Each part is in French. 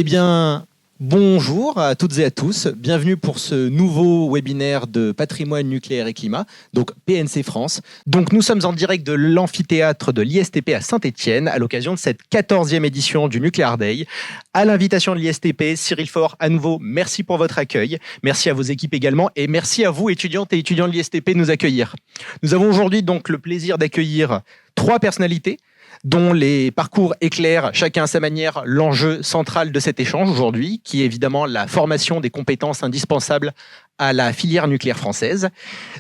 Eh bien, bonjour à toutes et à tous. Bienvenue pour ce nouveau webinaire de patrimoine nucléaire et climat, donc PNC France. Donc, nous sommes en direct de l'amphithéâtre de l'ISTP à Saint-Étienne à l'occasion de cette 14e édition du Nuclear Day. À l'invitation de l'ISTP, Cyril Faure, à nouveau, merci pour votre accueil. Merci à vos équipes également et merci à vous, étudiantes et étudiants de l'ISTP, de nous accueillir. Nous avons aujourd'hui donc le plaisir d'accueillir 3 personnalités dont les parcours éclairent chacun à sa manière l'enjeu central de cet échange aujourd'hui, qui est évidemment la formation des compétences indispensables à la filière nucléaire française.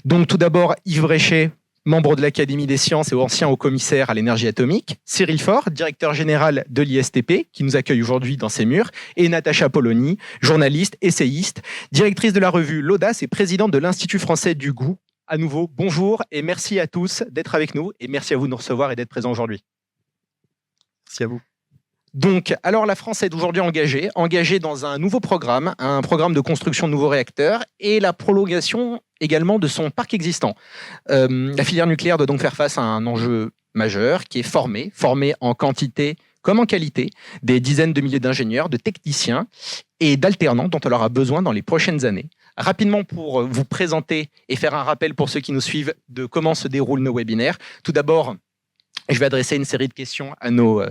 Donc tout d'abord, Yves Bréchet, membre de l'Académie des sciences et ancien haut-commissaire à l'énergie atomique, Cyril Faure, directeur général de l'ISTP, qui nous accueille aujourd'hui dans ses murs, et Natacha Polony, journaliste, essayiste, directrice de la revue L'Audace et présidente de l'Institut français du goût. À nouveau, bonjour et merci à tous d'être avec nous et merci à vous de nous recevoir et d'être présents aujourd'hui. Merci à vous. Donc, alors la France est aujourd'hui engagée dans un nouveau programme, un programme de construction de nouveaux réacteurs et la prolongation également de son parc existant. La filière nucléaire doit donc faire face à un enjeu majeur qui est former en quantité comme en qualité des dizaines de milliers d'ingénieurs, de techniciens et d'alternants dont elle aura besoin dans les prochaines années. Rapidement pour vous présenter et faire un rappel pour ceux qui nous suivent de comment se déroulent nos webinaires. Tout d'abord, je vais adresser une série de questions à nos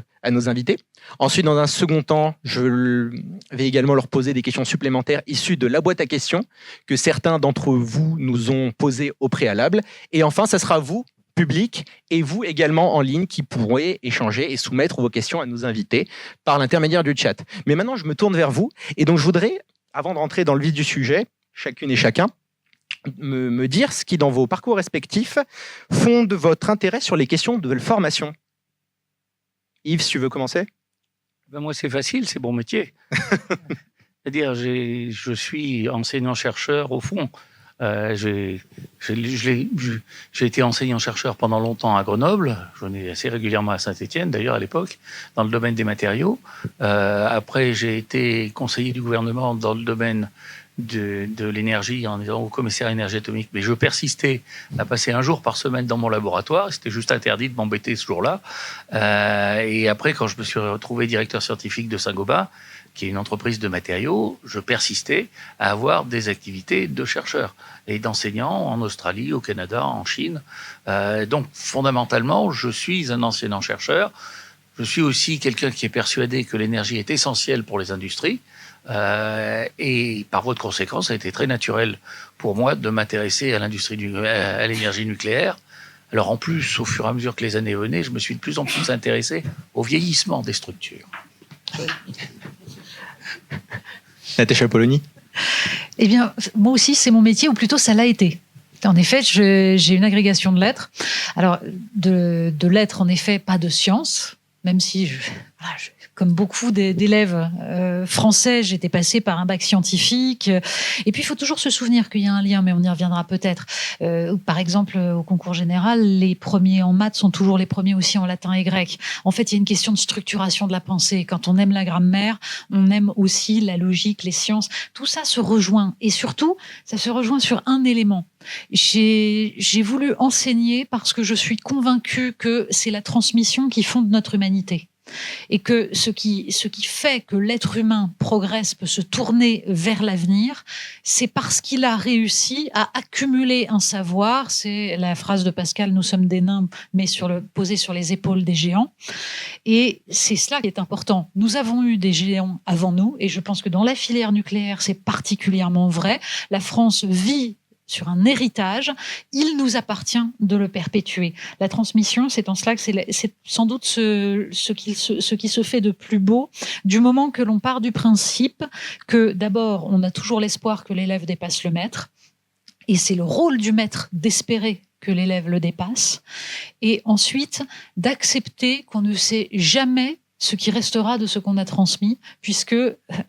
invités. Ensuite, dans un second temps, je vais également leur poser des questions supplémentaires issues de la boîte à questions que certains d'entre vous nous ont posées au préalable. Et enfin, ça sera vous, public, et vous également en ligne qui pourrez échanger et soumettre vos questions à nos invités par l'intermédiaire du chat. Mais maintenant, je me tourne vers vous. Et donc, je voudrais, avant de rentrer dans le vif du sujet, chacune et chacun, me dire ce qui, dans vos parcours respectifs, fonde votre intérêt sur les questions de formation. Yves, si tu veux commencer ? Moi, c'est facile, c'est mon métier. C'est-à-dire, je suis enseignant-chercheur au fond. J'ai été enseignant-chercheur pendant longtemps à Grenoble. Je venais assez régulièrement à Saint-Étienne, d'ailleurs, à l'époque, dans le domaine des matériaux. Après, j'ai été conseiller du gouvernement dans le domaine de l'énergie en étant au commissaire énergie atomique, mais je persistais à passer un jour par semaine dans mon laboratoire. C'était juste interdit de m'embêter ce jour-là. Et après, quand je me suis retrouvé directeur scientifique de Saint-Gobain, qui est une entreprise de matériaux, je persistais à avoir des activités de chercheur et d'enseignant en Australie, au Canada, en Chine. Donc, fondamentalement, je suis un enseignant-chercheur. Je suis aussi quelqu'un qui est persuadé que l'énergie est essentielle pour les industries. Et par voie de conséquence, ça a été très naturel pour moi de m'intéresser à à l'énergie nucléaire. Alors en plus, au fur et à mesure que les années venaient, je me suis de plus en plus intéressé au vieillissement des structures. Natacha Polony ? Eh bien, moi aussi, c'est mon métier, ou plutôt ça l'a été. En effet, j'ai une agrégation de lettres. Alors, de lettres, en effet, pas de sciences, même si comme beaucoup d'élèves français, j'étais passée par un bac scientifique. Et puis, il faut toujours se souvenir qu'il y a un lien, mais on y reviendra peut-être. Par exemple, au concours général, les premiers en maths sont toujours les premiers aussi en latin et grec. En fait, il y a une question de structuration de la pensée. Quand on aime la grammaire, on aime aussi la logique, les sciences. Tout ça se rejoint. Et surtout, ça se rejoint sur un élément. J'ai voulu enseigner parce que je suis convaincue que c'est la transmission qui fonde notre humanité. Et que ce qui fait que l'être humain progresse, peut se tourner vers l'avenir, c'est parce qu'il a réussi à accumuler un savoir. C'est la phrase de Pascal, nous sommes des nains, mais posés sur les épaules des géants. Et c'est cela qui est important. Nous avons eu des géants avant nous, et je pense que dans la filière nucléaire, c'est particulièrement vrai. La France vit sur un héritage, il nous appartient de le perpétuer. La transmission, c'est en cela que c'est sans doute ce qui se fait de plus beau, du moment que l'on part du principe que d'abord, on a toujours l'espoir que l'élève dépasse le maître, et c'est le rôle du maître d'espérer que l'élève le dépasse, et ensuite d'accepter qu'on ne sait jamais ce qui restera de ce qu'on a transmis, puisque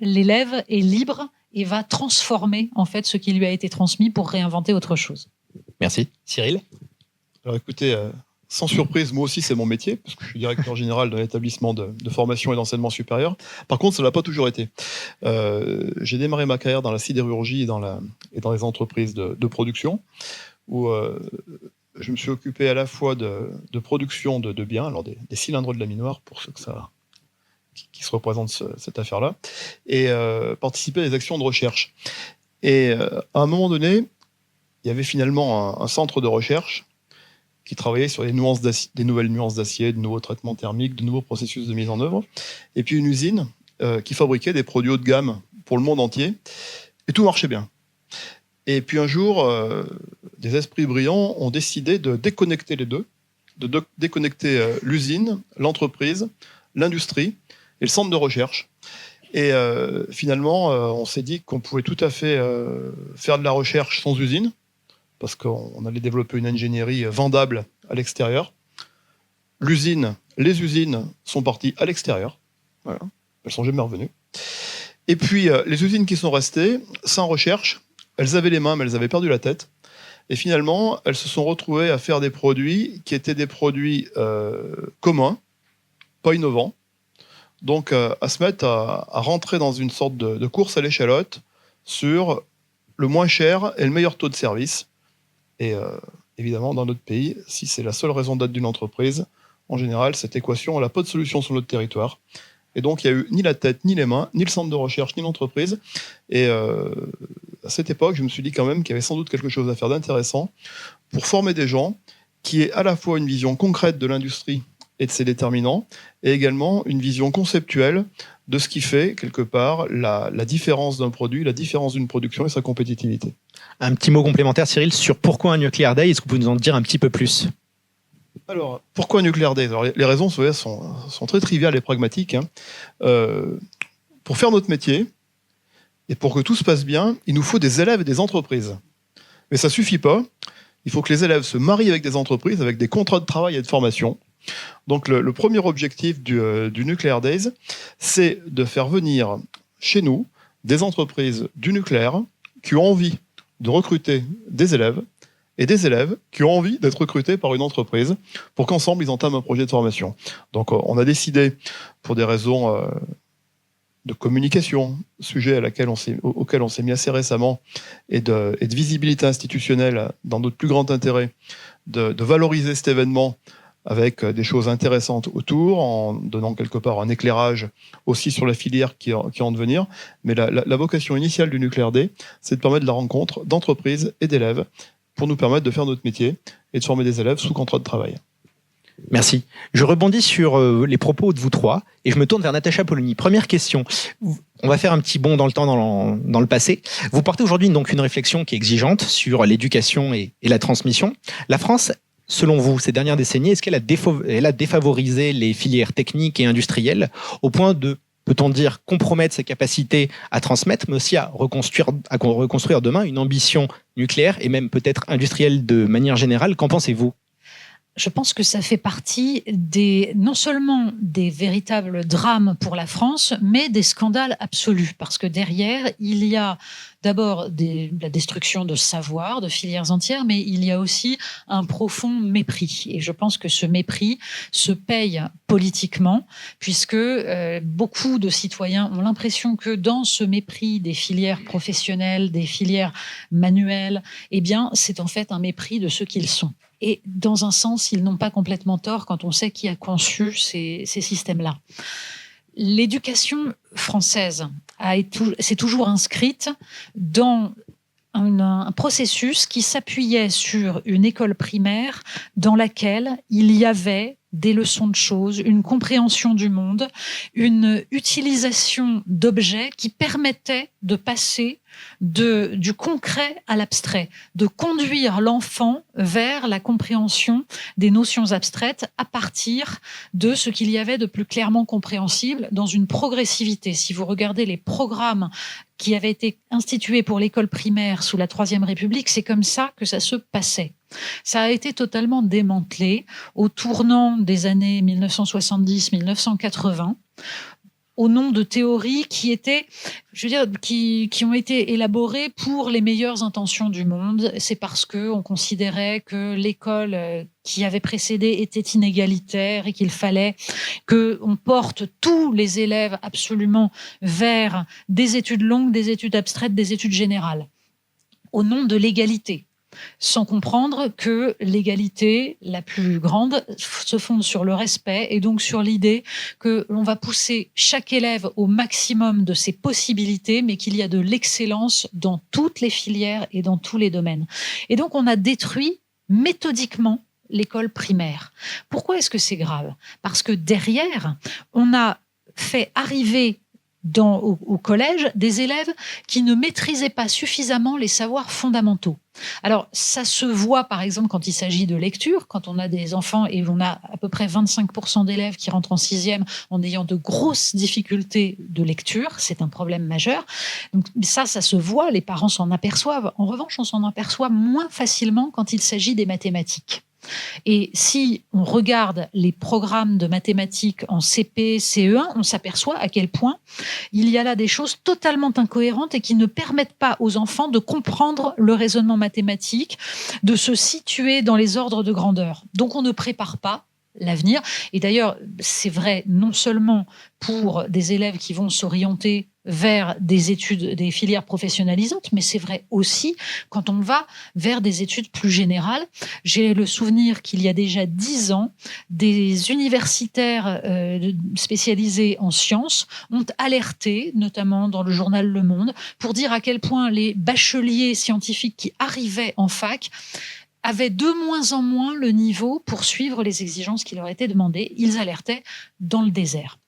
l'élève est libre et va transformer en fait ce qui lui a été transmis pour réinventer autre chose. Merci. Cyril ? Alors écoutez, sans surprise, moi aussi c'est mon métier, parce que je suis directeur général d'un établissement de formation et d'enseignement supérieur. Par contre, ça ne l'a pas toujours été. J'ai démarré ma carrière dans la sidérurgie et dans les entreprises de production, où je me suis occupé à la fois de production de biens, alors des cylindres de laminoir, pour ceux qui se représente cette affaire-là, et participer à des actions de recherche. Et à un moment donné, il y avait finalement un centre de recherche qui travaillait sur des nouvelles nuances d'acier, de nouveaux traitements thermiques, de nouveaux processus de mise en œuvre, et puis une usine qui fabriquait des produits haut de gamme pour le monde entier, et tout marchait bien. Et puis un jour, des esprits brillants ont décidé de déconnecter les deux, de déconnecter l'usine, l'entreprise, l'industrie et le centre de recherche. Et finalement, on s'est dit qu'on pouvait tout à fait faire de la recherche sans usine, parce qu'on allait développer une ingénierie vendable à l'extérieur. Les usines sont parties à l'extérieur. Voilà. Elles sont jamais revenues. Et puis, les usines qui sont restées, sans recherche, elles avaient les mains, mais elles avaient perdu la tête. Et finalement, elles se sont retrouvées à faire des produits qui étaient des produits communs, pas innovants. Donc, à se mettre à rentrer dans une sorte de course à l'échalote sur le moins cher et le meilleur taux de service. Et évidemment, dans notre pays, si c'est la seule raison d'être d'une entreprise, en général, cette équation n'a pas de solution sur notre territoire. Et donc, il n'y a eu ni la tête, ni les mains, ni le centre de recherche, ni l'entreprise. Et à cette époque, je me suis dit quand même qu'il y avait sans doute quelque chose à faire d'intéressant pour former des gens qui aient à la fois une vision concrète de l'industrie et de ses déterminants, et également une vision conceptuelle de ce qui fait, quelque part, la différence d'un produit, la différence d'une production et sa compétitivité. Un petit mot complémentaire, Cyril, sur pourquoi un Nuclear Day. Est-ce que vous pouvez nous en dire un petit peu plus ? Alors, pourquoi Nuclear Day ? Alors, les raisons sont très triviales et pragmatiques. Pour faire notre métier, et pour que tout se passe bien, il nous faut des élèves et des entreprises. Mais ça ne suffit pas. Il faut que les élèves se marient avec des entreprises, avec des contrats de travail et de formation. Donc, le premier objectif du Nuclear Days, c'est de faire venir chez nous des entreprises du nucléaire qui ont envie de recruter des élèves et des élèves qui ont envie d'être recrutés par une entreprise pour qu'ensemble, ils entament un projet de formation. Donc, on a décidé, pour des raisons de communication, sujet auquel on s'est mis assez récemment, et de visibilité institutionnelle dans notre plus grand intérêt, de valoriser cet événement avec des choses intéressantes autour, en donnant quelque part un éclairage aussi sur la filière qui est en devenir. Mais la vocation initiale du Nuclear Day, c'est de permettre la rencontre d'entreprises et d'élèves pour nous permettre de faire notre métier et de former des élèves sous contrat de travail. Merci. Je rebondis sur les propos de vous trois et je me tourne vers Natacha Polony. Première question. On va faire un petit bond dans le temps, dans le passé. Vous portez aujourd'hui donc une réflexion qui est exigeante sur l'éducation et la transmission. La France, selon vous, ces dernières décennies, est-ce qu'elle a défavorisé les filières techniques et industrielles au point de, peut-on dire, compromettre ses capacités à transmettre, mais aussi à reconstruire demain une ambition nucléaire et même peut-être industrielle de manière générale? Qu'en pensez-vous ? Je pense que ça fait partie non seulement des véritables drames pour la France, mais des scandales absolus. Parce que derrière, il y a d'abord la destruction de savoir, de filières entières, mais il y a aussi un profond mépris. Et je pense que ce mépris se paye politiquement, puisque beaucoup de citoyens ont l'impression que dans ce mépris des filières professionnelles, des filières manuelles, eh bien, c'est en fait un mépris de ceux qu'ils sont. Et dans un sens, ils n'ont pas complètement tort quand on sait qui a conçu ces systèmes-là. L'éducation française s'est toujours inscrite dans un processus qui s'appuyait sur une école primaire dans laquelle il y avait des leçons de choses, une compréhension du monde, une utilisation d'objets qui permettaient de passer du concret à l'abstrait, de conduire l'enfant vers la compréhension des notions abstraites à partir de ce qu'il y avait de plus clairement compréhensible dans une progressivité. Si vous regardez les programmes qui avaient été institués pour l'école primaire sous la Troisième République, c'est comme ça que ça se passait. Ça a été totalement démantelé au tournant des années 1970-1980 au nom de théories qui étaient, qui ont été élaborées pour les meilleures intentions du monde. C'est parce qu'on considérait que l'école qui avait précédé était inégalitaire et qu'il fallait qu'on porte tous les élèves absolument vers des études longues, des études abstraites, des études générales, au nom de l'égalité. sans comprendre que l'égalité la plus grande se fonde sur le respect et donc sur l'idée que l'on va pousser chaque élève au maximum de ses possibilités, mais qu'il y a de l'excellence dans toutes les filières et dans tous les domaines. Et donc, on a détruit méthodiquement l'école primaire. Pourquoi est-ce que c'est grave? Parce que derrière, on a fait arriver au collège des élèves qui ne maîtrisaient pas suffisamment les savoirs fondamentaux. Alors, ça se voit par exemple quand il s'agit de lecture, quand on a des enfants et on a à peu près 25% d'élèves qui rentrent en 6e en ayant de grosses difficultés de lecture, c'est un problème majeur. Donc ça se voit, les parents s'en aperçoivent. En revanche, on s'en aperçoit moins facilement quand il s'agit des mathématiques. Et si on regarde les programmes de mathématiques en CP, CE1, on s'aperçoit à quel point il y a là des choses totalement incohérentes et qui ne permettent pas aux enfants de comprendre le raisonnement mathématique, de se situer dans les ordres de grandeur. Donc on ne prépare pas l'avenir. Et d'ailleurs, c'est vrai non seulement pour des élèves qui vont s'orienter vers des études, des filières professionnalisantes, mais c'est vrai aussi quand on va vers des études plus générales. J'ai le souvenir qu'il y a déjà 10 ans, des universitaires spécialisés en sciences ont alerté, notamment dans le journal Le Monde, pour dire à quel point les bacheliers scientifiques qui arrivaient en fac avaient de moins en moins le niveau pour suivre les exigences qui leur étaient demandées. Ils alertaient dans le désert.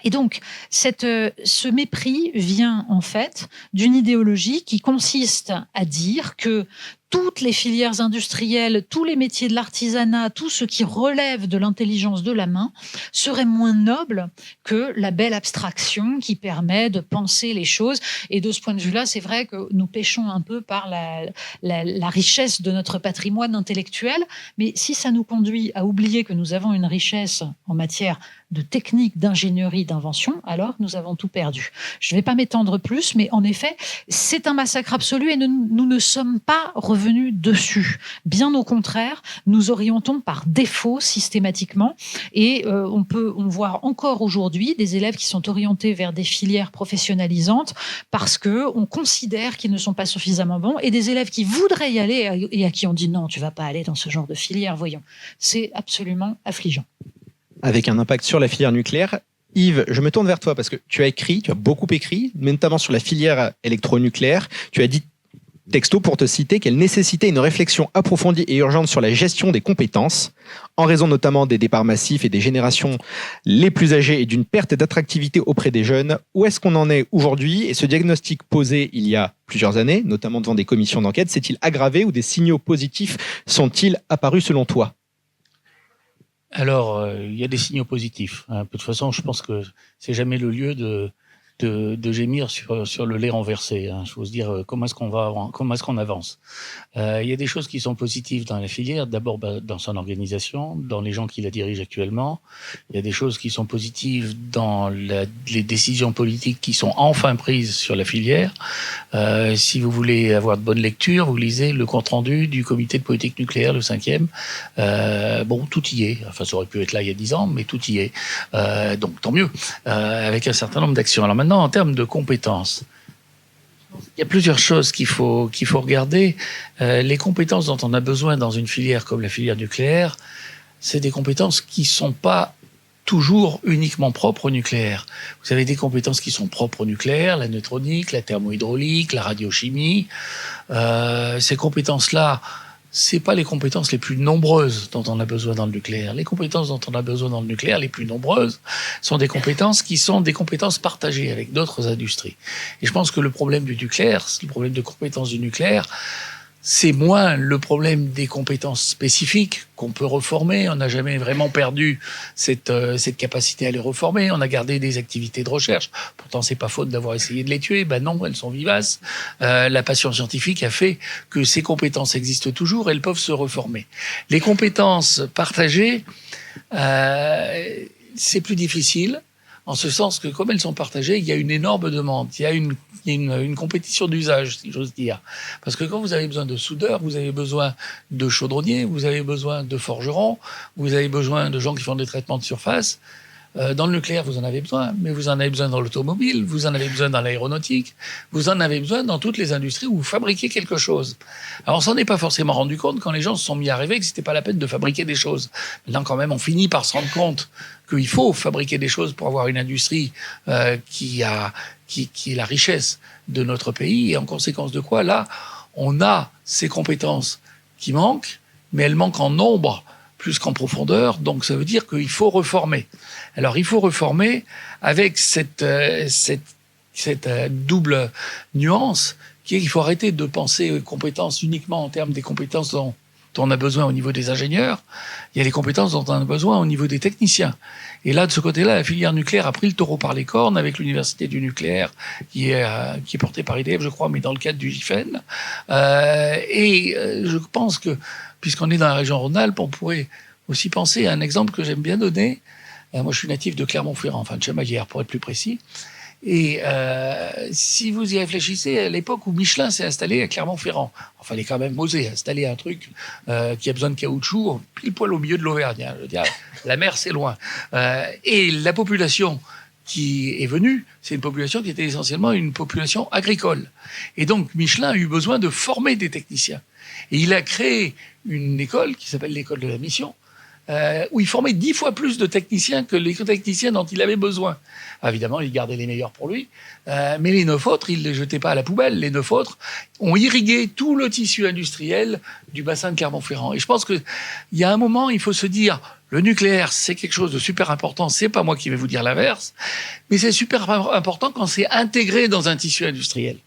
Et donc, ce mépris vient en fait d'une idéologie qui consiste à dire que toutes les filières industrielles, tous les métiers de l'artisanat, tout ce qui relève de l'intelligence de la main serait moins noble que la belle abstraction qui permet de penser les choses. Et de ce point de vue-là, c'est vrai que nous péchons un peu par la richesse de notre patrimoine intellectuel. Mais si ça nous conduit à oublier que nous avons une richesse en matière de technique, d'ingénierie, d'invention, alors nous avons tout perdu. Je ne vais pas m'étendre plus, mais en effet, c'est un massacre absolu et nous ne sommes pas revenus dessus. Bien au contraire, nous orientons par défaut systématiquement et on voit encore aujourd'hui des élèves qui sont orientés vers des filières professionnalisantes parce qu'on considère qu'ils ne sont pas suffisamment bons et des élèves qui voudraient y aller et à qui on dit non, tu ne vas pas aller dans ce genre de filière, voyons. C'est absolument affligeant. Avec un impact sur la filière nucléaire. Yves, je me tourne vers toi parce que tu as beaucoup écrit, notamment sur la filière électronucléaire. Tu as dit texto, pour te citer, qu'elle nécessitait une réflexion approfondie et urgente sur la gestion des compétences, en raison notamment des départs massifs et des générations les plus âgées et d'une perte d'attractivité auprès des jeunes. Où est-ce qu'on en est aujourd'hui? Et ce diagnostic posé il y a plusieurs années, notamment devant des commissions d'enquête, s'est-il aggravé ou des signaux positifs sont-ils apparus selon toi? Alors, il y a des signaux positifs. De toute façon, je pense que c'est jamais le lieu de gémir sur le lait renversé. Il faut se dire comment est-ce qu'on avance. Il y a des choses qui sont positives dans la filière. D'abord, dans son organisation, dans les gens qui la dirigent actuellement. Il y a des choses qui sont positives dans les décisions politiques qui sont enfin prises sur la filière. Si vous voulez avoir de bonnes lectures, vous lisez le compte-rendu du comité de politique nucléaire, le 5e. Tout y est. Enfin, ça aurait pu être là il y a 10 ans, mais tout y est. Donc, tant mieux. Avec un certain nombre d'actions. Alors maintenant, en termes de compétences, il y a plusieurs choses qu'il faut regarder. Les compétences dont on a besoin dans une filière comme la filière nucléaire, c'est des compétences qui ne sont pas toujours uniquement propres au nucléaire. Vous avez des compétences qui sont propres au nucléaire, la neutronique, la thermohydraulique, la radiochimie. Ces compétences-là, c'est pas les compétences les plus nombreuses dont on a besoin dans le nucléaire. Les compétences dont on a besoin dans le nucléaire, les plus nombreuses, sont des compétences qui sont des compétences partagées avec d'autres industries. Et je pense que le problème du nucléaire, le problème de compétences du nucléaire, c'est moins le problème des compétences spécifiques qu'on peut reformer. On n'a jamais vraiment perdu cette capacité à les reformer. On a gardé des activités de recherche. Pourtant, c'est pas faute d'avoir essayé de les tuer. Ben non, elles sont vivaces. La passion scientifique a fait que ces compétences existent toujours. Elles peuvent se reformer. Les compétences partagées, c'est plus difficile. En ce sens que, comme elles sont partagées, il y a une énorme demande. Il y a une compétition d'usage, si j'ose dire. Parce que quand vous avez besoin de soudeurs, vous avez besoin de chaudronniers, vous avez besoin de forgerons, vous avez besoin de gens qui font des traitements de surface. Dans le nucléaire, vous en avez besoin, mais vous en avez besoin dans l'automobile, vous en avez besoin dans l'aéronautique, vous en avez besoin dans toutes les industries où vous fabriquez quelque chose. Alors, on s'en est pas forcément rendu compte quand les gens se sont mis à rêver que c'était pas la peine de fabriquer des choses. Maintenant, quand même, on finit par se rendre compte qu'il faut fabriquer des choses pour avoir une industrie qui est la richesse de notre pays. Et en conséquence de quoi, là, on a ces compétences qui manquent, mais elles manquent en nombre plus qu'en profondeur. Donc, ça veut dire qu'il faut reformer. Alors, il faut reformer avec cette double nuance qui est qu'il faut arrêter de penser aux compétences uniquement en termes des compétences dont on a besoin au niveau des ingénieurs. Il y a les compétences dont on a besoin au niveau des techniciens. Et là, de ce côté-là, la filière nucléaire a pris le taureau par les cornes avec l'université du nucléaire qui est portée par IDF, je crois, mais dans le cadre du GIFEN. Je pense que, puisqu'on est dans la région Rhône-Alpes, on pourrait aussi penser à un exemple que j'aime bien donner. Moi, je suis natif de Clermont-Ferrand, enfin de Chamalières, pour être plus précis. Et si vous y réfléchissez, à l'époque où Michelin s'est installé à Clermont-Ferrand, il fallait quand même oser installer un truc qui a besoin de caoutchouc, pile poil au milieu de l'Auvergne. Hein, je veux dire, la mer, c'est loin. Et la population qui est venue, c'est une population qui était essentiellement une population agricole. Et donc, Michelin a eu besoin de former des techniciens. Et il a créé une école qui s'appelle l'école de la mission, où il formait 10 fois plus de techniciens que les techniciens dont il avait besoin. Alors, évidemment, il gardait les meilleurs pour lui, mais les 9 autres, il ne les jetait pas à la poubelle. Les 9 autres ont irrigué tout le tissu industriel du bassin de Clermont-Ferrand. Et je pense qu'il y a un moment, il faut se dire, le nucléaire, c'est quelque chose de super important, c'est pas moi qui vais vous dire l'inverse, mais c'est super important quand c'est intégré dans un tissu industriel.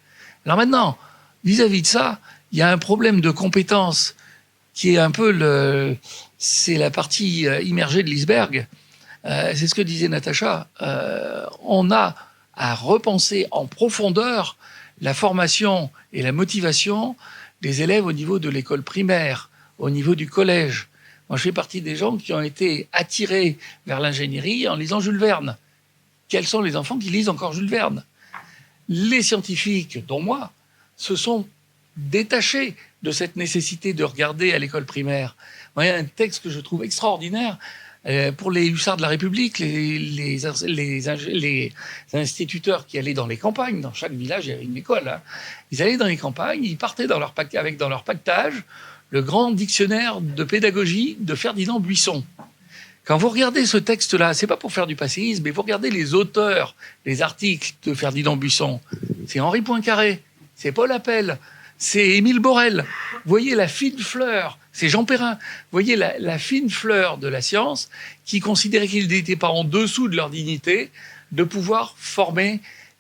Alors maintenant, vis-à-vis de ça, il y a un problème de compétence qui est un peu c'est la partie immergée de l'iceberg. C'est ce que disait Natacha. On a à repenser en profondeur la formation et la motivation des élèves au niveau de l'école primaire, au niveau du collège. Moi, je fais partie des gens qui ont été attirés vers l'ingénierie en lisant Jules Verne. Quels sont les enfants qui lisent encore Jules Verne? Les scientifiques, dont moi, se sont détachés de cette nécessité de regarder à l'école primaire. Il y a un texte que je trouve extraordinaire pour les hussards de la République, les instituteurs qui allaient dans les campagnes. Dans chaque village, il y avait une école. Hein. Ils allaient dans les campagnes, ils partaient avec dans leur pactage le grand dictionnaire de pédagogie de Ferdinand Buisson. Quand vous regardez ce texte-là, c'est pas pour faire du passéisme, mais vous regardez les auteurs des articles de Ferdinand Buisson. C'est Henri Poincaré, c'est Paul Appel, c'est Émile Borel. Vous voyez la fine fleur, c'est Jean Perrin. Vous voyez la fine fleur de la science qui considérait qu'ils n'étaient pas en dessous de leur dignité de pouvoir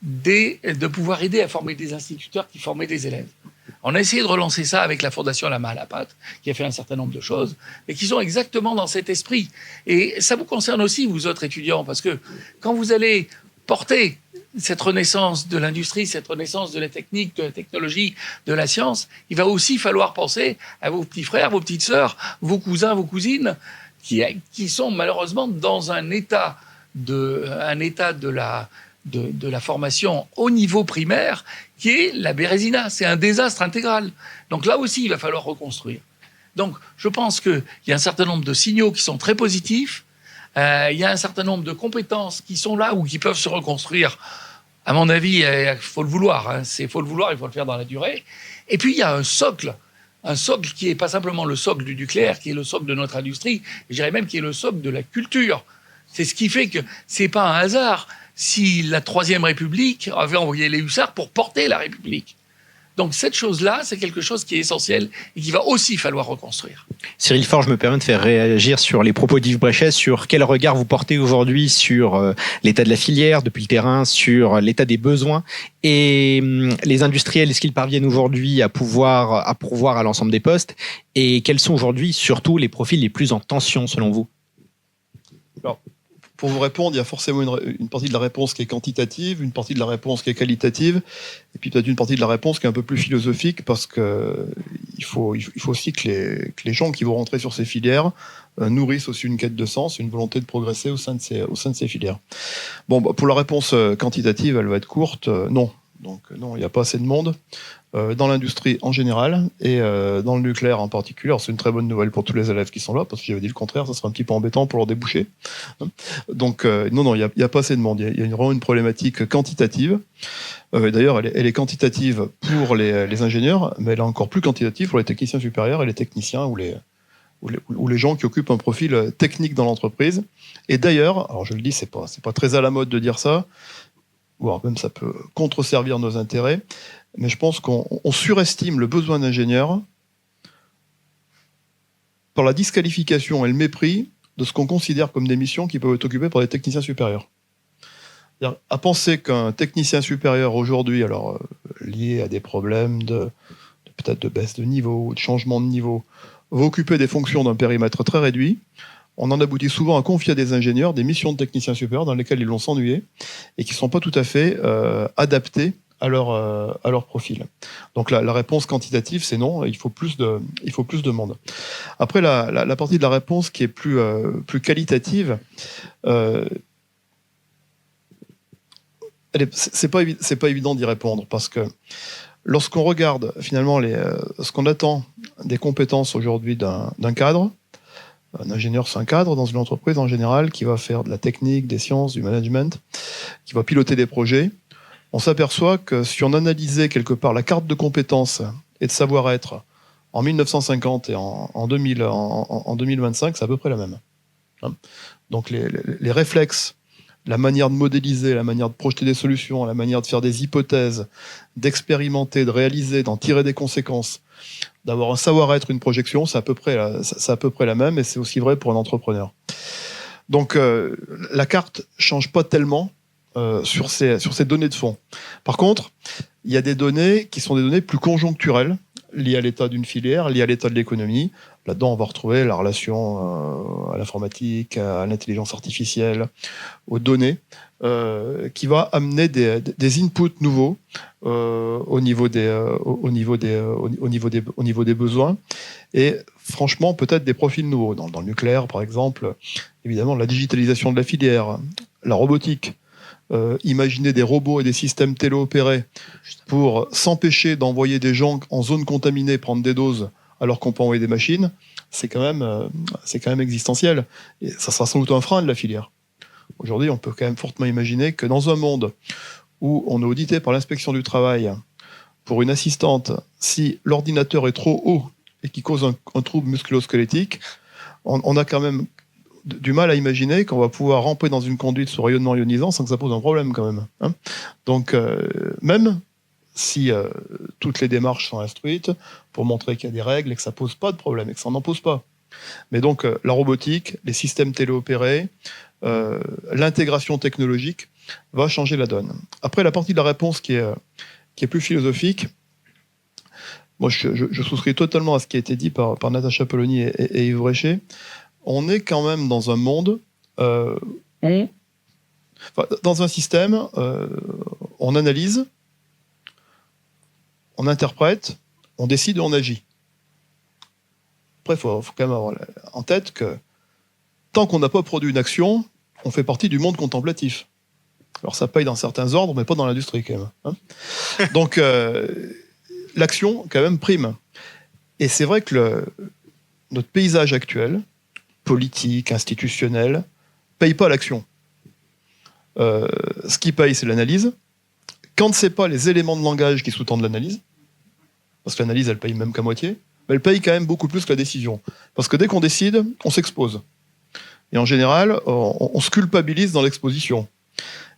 de pouvoir aider à former des instituteurs qui formaient des élèves. On a essayé de relancer ça avec la Fondation La Main à la Pâte, qui a fait un certain nombre de choses, et qui sont exactement dans cet esprit. Et ça vous concerne aussi, vous autres étudiants, parce que quand vous allez porter cette renaissance de l'industrie, cette renaissance de la technique, de la technologie, de la science, il va aussi falloir penser à vos petits frères, vos petites sœurs, vos cousins, vos cousines, qui sont malheureusement dans un état de la formation au niveau primaire, qui est la Bérésina. C'est un désastre intégral. Donc là aussi, il va falloir reconstruire. Donc je pense qu'il y a un certain nombre de signaux qui sont très positifs. Il y a un certain nombre de compétences qui sont là ou qui peuvent se reconstruire. À mon avis, il faut le vouloir. Hein. Il faut le vouloir, il faut le faire dans la durée. Et puis, il y a un socle qui n'est pas simplement le socle du nucléaire, qui est le socle de notre industrie, je dirais même qui est le socle de la culture. C'est ce qui fait que ce n'est pas un hasard si la Troisième République avait envoyé les hussards pour porter la République. Donc cette chose-là, c'est quelque chose qui est essentiel et qu'il va aussi falloir reconstruire. Cyril Faure, je me permets de faire réagir sur les propos d'Yves Bréchet, sur quel regard vous portez aujourd'hui sur l'état de la filière, depuis le terrain, sur l'état des besoins, et les industriels, est-ce qu'ils parviennent aujourd'hui à pourvoir à l'ensemble des postes, et quels sont aujourd'hui surtout les profils les plus en tension selon vous? Alors, pour vous répondre, il y a forcément une partie de la réponse qui est quantitative, une partie de la réponse qui est qualitative, et puis peut-être une partie de la réponse qui est un peu plus philosophique, parce qu'il faut aussi que les gens qui vont rentrer sur ces filières nourrissent aussi une quête de sens, une volonté de progresser au sein de ces filières. Bon, pour la réponse quantitative, elle va être courte. Non, Donc non, il n'y a pas assez de monde dans l'industrie en général et dans le nucléaire en particulier. Alors c'est une très bonne nouvelle pour tous les élèves qui sont là, parce que j'avais dit le contraire, ça serait un petit peu embêtant pour leur déboucher. Donc non, il n'y a pas assez de monde. Il y a vraiment une problématique quantitative. D'ailleurs, elle est quantitative pour les ingénieurs, mais elle est encore plus quantitative pour les techniciens supérieurs et les techniciens ou les gens qui occupent un profil technique dans l'entreprise. Et d'ailleurs, alors je le dis, c'est pas très à la mode de dire ça, voire même ça peut contreservir nos intérêts, mais je pense qu'on surestime le besoin d'ingénieurs par la disqualification et le mépris de ce qu'on considère comme des missions qui peuvent être occupées par des techniciens supérieurs. C'est-à-dire, à penser qu'un technicien supérieur aujourd'hui, alors lié à des problèmes peut-être de baisse de niveau ou de changement de niveau, va occuper des fonctions d'un périmètre très réduit, on en aboutit souvent à confier à des ingénieurs des missions de techniciens supérieurs dans lesquelles ils vont s'ennuyer et qui ne sont pas tout à fait adaptées à leur profil. Donc la réponse quantitative, c'est non, il faut plus de monde. Après, la partie de la réponse qui est plus qualitative, c'est pas évident d'y répondre, parce que lorsqu'on regarde finalement ce qu'on attend des compétences aujourd'hui d'un cadre, un ingénieur, c'est un cadre dans une entreprise en général qui va faire de la technique, des sciences, du management, qui va piloter des projets. On s'aperçoit que si on analysait quelque part la carte de compétences et de savoir-être en 1950 et en 2025, c'est à peu près la même. Donc les réflexes, la manière de modéliser, la manière de projeter des solutions, la manière de faire des hypothèses, d'expérimenter, de réaliser, d'en tirer des conséquences, d'avoir un savoir-être, une projection, c'est à peu près la même, et c'est aussi vrai pour un entrepreneur. Donc la carte change pas tellement sur ces données de fond. Par contre, il y a des données qui sont des données plus conjoncturelles, liées à l'état d'une filière, liées à l'état de l'économie. Là-dedans, on va retrouver la relation à l'informatique, à l'intelligence artificielle, aux données, qui va amener des inputs nouveaux au niveau des besoins, et franchement peut-être des profils nouveaux. Dans le nucléaire, par exemple, évidemment, la digitalisation de la filière, la robotique, imaginer des robots et des systèmes téléopérés pour s'empêcher d'envoyer des gens en zone contaminée prendre des doses alors qu'on peut envoyer des machines, c'est quand même existentiel. Et ça sera sans doute un frein de la filière. Aujourd'hui, on peut quand même fortement imaginer que dans un monde où on est audité par l'inspection du travail pour une assistante, si l'ordinateur est trop haut et qui cause un trouble musculo-squelettique, on a quand même du mal à imaginer qu'on va pouvoir ramper dans une conduite sous rayonnement ionisant sans que ça pose un problème quand même. Donc, même si toutes les démarches sont instruites pour montrer qu'il y a des règles et que ça pose pas de problème et que ça n'en pose pas. Mais donc, la robotique, les systèmes téléopérés, l'intégration technologique va changer la donne. Après, la partie de la réponse qui est plus philosophique, moi je souscris totalement à ce qui a été dit par Natacha Polony et Yves Bréchet. On est quand même dans un monde où, dans un système, on analyse, on interprète, on décide et on agit. Après, il faut quand même avoir en tête que tant qu'on n'a pas produit une action, on fait partie du monde contemplatif. Alors ça paye dans certains ordres, mais pas dans l'industrie quand même. Donc l'action quand même prime. Et c'est vrai que notre paysage actuel, politique, institutionnel, paye pas l'action. Ce qui paye, c'est l'analyse. Quand c'est pas les éléments de langage qui sous-tendent l'analyse, parce que l'analyse, elle paye même qu'à moitié, mais elle paye quand même beaucoup plus que la décision. Parce que dès qu'on décide, on s'expose. Et en général, on se culpabilise dans l'exposition.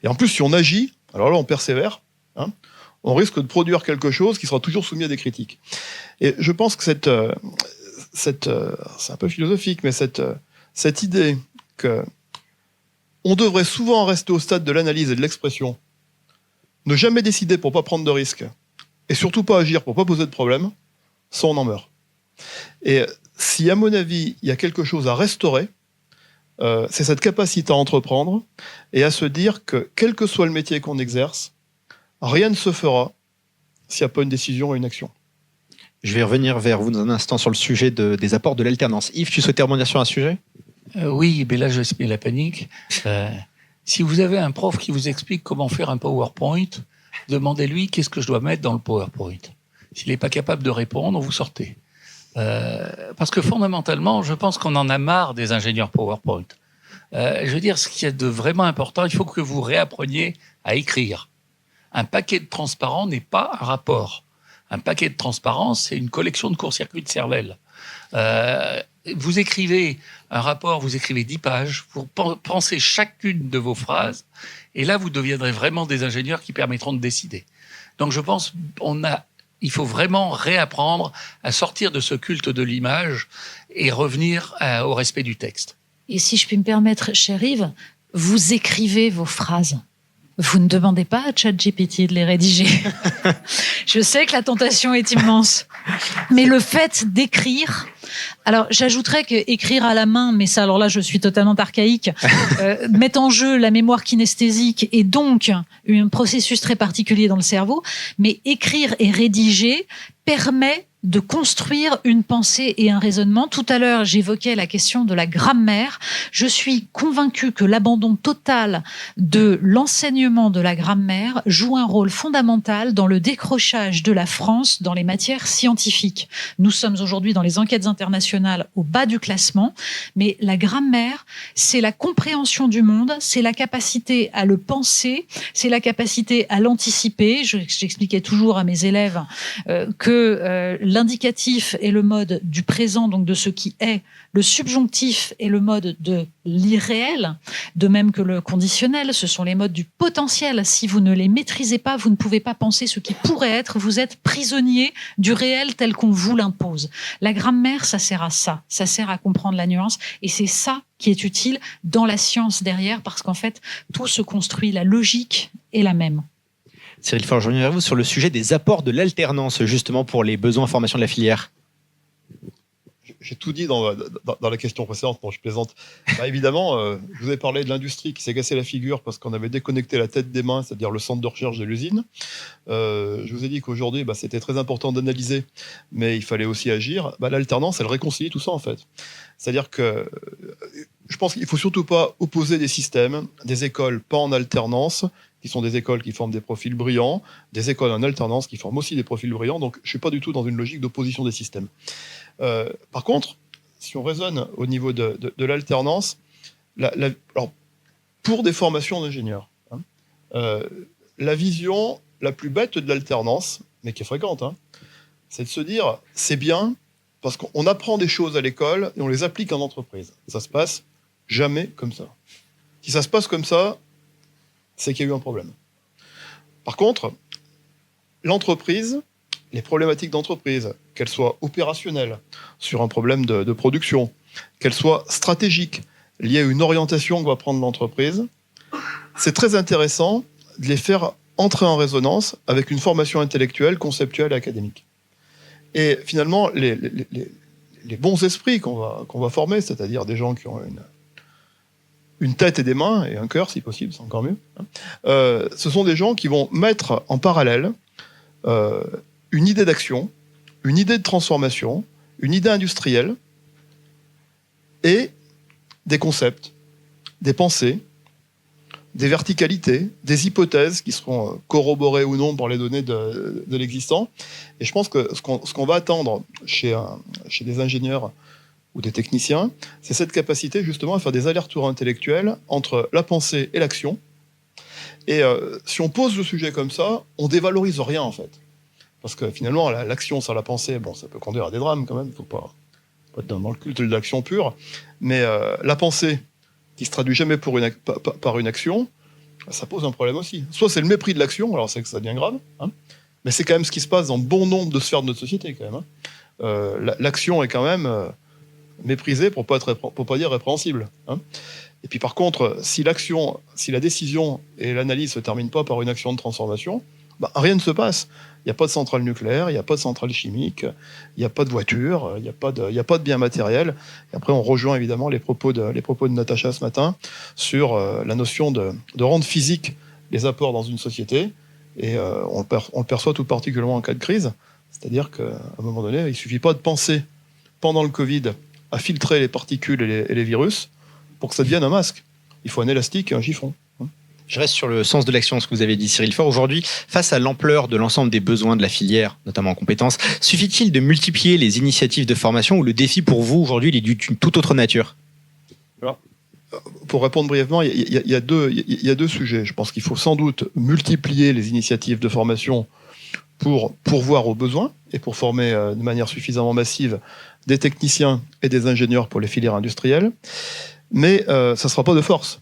Et en plus, si on agit, alors là, on persévère, on risque de produire quelque chose qui sera toujours soumis à des critiques. Et je pense que c'est un peu philosophique, mais cette idée que on devrait souvent rester au stade de l'analyse et de l'expression, ne jamais décider pour pas prendre de risques, et surtout pas agir pour pas poser de problème, ça on en meurt. Et si, à mon avis, il y a quelque chose à restaurer, c'est cette capacité à entreprendre et à se dire que, quel que soit le métier qu'on exerce, rien ne se fera s'il n'y a pas une décision et une action. Je vais revenir vers vous dans un instant sur le sujet des apports de l'alternance. Yves, tu souhaitais rebondir sur un sujet ? Oui, mais là, je vais la panique. Si vous avez un prof qui vous explique comment faire un PowerPoint, demandez-lui qu'est-ce que je dois mettre dans le PowerPoint. S'il n'est pas capable de répondre, vous sortez. Parce que fondamentalement, je pense qu'on en a marre des ingénieurs PowerPoint. Je veux dire, ce qui est de vraiment important, il faut que vous réappreniez à écrire. Un paquet de transparent n'est pas un rapport. Un paquet de transparent, c'est une collection de court-circuits de cervelle. Vous écrivez un rapport, vous écrivez 10 pages, vous pensez chacune de vos phrases, et là, vous deviendrez vraiment des ingénieurs qui permettront de décider. Donc, je pense il faut vraiment réapprendre à sortir de ce culte de l'image et revenir au respect du texte. Et si je puis me permettre, cher Yves, vous écrivez vos phrases. Vous ne demandez pas à ChatGPT de les rédiger. Je sais que la tentation est immense. Mais le fait d'écrire... Alors, j'ajouterais que écrire à la main, mais ça, alors là, je suis totalement archaïque, met en jeu la mémoire kinesthésique et donc un processus très particulier dans le cerveau. Mais écrire et rédiger permet de construire une pensée et un raisonnement. Tout à l'heure, j'évoquais la question de la grammaire. Je suis convaincue que l'abandon total de l'enseignement de la grammaire joue un rôle fondamental dans le décrochage de la France dans les matières scientifiques. Nous sommes aujourd'hui dans les enquêtes internationales au bas du classement, mais la grammaire, c'est la compréhension du monde, c'est la capacité à le penser, c'est la capacité à l'anticiper. J'expliquais toujours à mes élèves que l'indicatif est le mode du présent, donc de ce qui est. Le subjonctif est le mode de l'irréel, de même que le conditionnel. Ce sont les modes du potentiel. Si vous ne les maîtrisez pas, vous ne pouvez pas penser ce qui pourrait être. Vous êtes prisonnier du réel tel qu'on vous l'impose. La grammaire, ça sert à ça. Ça sert à comprendre la nuance. Et c'est ça qui est utile dans la science derrière, parce qu'en fait, tout se construit. La logique est la même. Cyril Faure, je reviens vers vous sur le sujet des apports de l'alternance, justement pour les besoins en formation de la filière. J'ai tout dit dans la question précédente, je plaisante. Évidemment, je vous ai parlé de l'industrie qui s'est cassé la figure parce qu'on avait déconnecté la tête des mains, c'est-à-dire le centre de recherche de l'usine. Je vous ai dit qu'aujourd'hui, c'était très important d'analyser, mais il fallait aussi agir. L'alternance, elle réconcilie tout ça, en fait. C'est-à-dire que je pense qu'il ne faut surtout pas opposer des systèmes, des écoles pas en alternance, qui sont des écoles qui forment des profils brillants, des écoles en alternance qui forment aussi des profils brillants. Donc, je ne suis pas du tout dans une logique d'opposition des systèmes. Par contre, si on raisonne au niveau de l'alternance, alors, pour des formations d'ingénieurs, la vision la plus bête de l'alternance, mais qui est fréquente, c'est de se dire, c'est bien, parce qu'on apprend des choses à l'école et on les applique en entreprise. Ça se passe jamais comme ça. Si ça se passe comme ça, c'est qu'il y a eu un problème. Par contre, l'entreprise, les problématiques d'entreprise, qu'elles soient opérationnelles, sur un problème de production, qu'elles soient stratégiques, liées à une orientation que va prendre l'entreprise, c'est très intéressant de les faire entrer en résonance avec une formation intellectuelle, conceptuelle et académique. Et finalement, les bons esprits qu'on va former, c'est-à-dire des gens qui ont une tête et des mains, et un cœur si possible, c'est encore mieux, ce sont des gens qui vont mettre en parallèle une idée d'action, une idée de transformation, une idée industrielle, et des concepts, des pensées, des verticalités, des hypothèses qui seront corroborées ou non par les données de l'existant. Et je pense que ce qu'on va attendre chez des ingénieurs ou des techniciens, c'est cette capacité justement à faire des allers-retours intellectuels entre la pensée et l'action. Et si on pose le sujet comme ça, on dévalorise rien en fait. Parce que finalement, l'action sans la pensée, ça peut conduire à des drames quand même, il ne faut pas être dans le culte de l'action pure. Mais la pensée, qui se traduit jamais par une action, ça pose un problème aussi. Soit c'est le mépris de l'action, alors c'est que ça devient grave, mais c'est quand même ce qui se passe dans bon nombre de sphères de notre société quand même. L'action est quand même méprisée pour pas dire répréhensible. Et puis par contre, si la décision et l'analyse se terminent pas par une action de transformation, rien ne se passe. Il n'y a pas de centrale nucléaire, il n'y a pas de centrale chimique, il n'y a pas de voiture, il n'y a pas de biens matériels. Et après, on rejoint évidemment les propos de Natacha ce matin sur la notion de rendre physique les apports dans une société. Et on le perçoit tout particulièrement en cas de crise. C'est-à-dire qu'à un moment donné, il ne suffit pas de penser pendant le Covid à filtrer les particules et les virus pour que ça devienne un masque. Il faut un élastique et un chiffon. Je reste sur le sens de l'action, ce que vous avez dit, Cyril Faure. Aujourd'hui, face à l'ampleur de l'ensemble des besoins de la filière, notamment en compétences, suffit-il de multiplier les initiatives de formation ou le défi pour vous, aujourd'hui, il est d'une toute autre nature? Alors, pour répondre brièvement, il y a deux sujets. Je pense qu'il faut sans doute multiplier les initiatives de formation pour pourvoir aux besoins et pour former de manière suffisamment massive des techniciens et des ingénieurs pour les filières industrielles. Mais ça ne sera pas de force.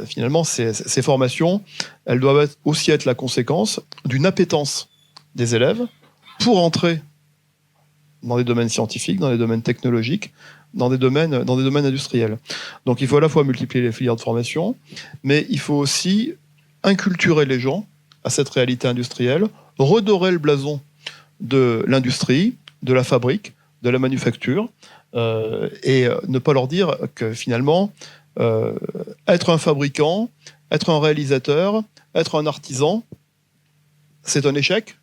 Finalement, ces formations, elles doivent aussi être la conséquence d'une appétence des élèves pour entrer dans des domaines scientifiques, dans des domaines technologiques, dans des domaines industriels. Donc il faut à la fois multiplier les filières de formation, mais il faut aussi inculturer les gens à cette réalité industrielle, redorer le blason de l'industrie, de la fabrique, de la manufacture, et ne pas leur dire que finalement, être un fabricant, être un réalisateur, être un artisan, c'est un échec.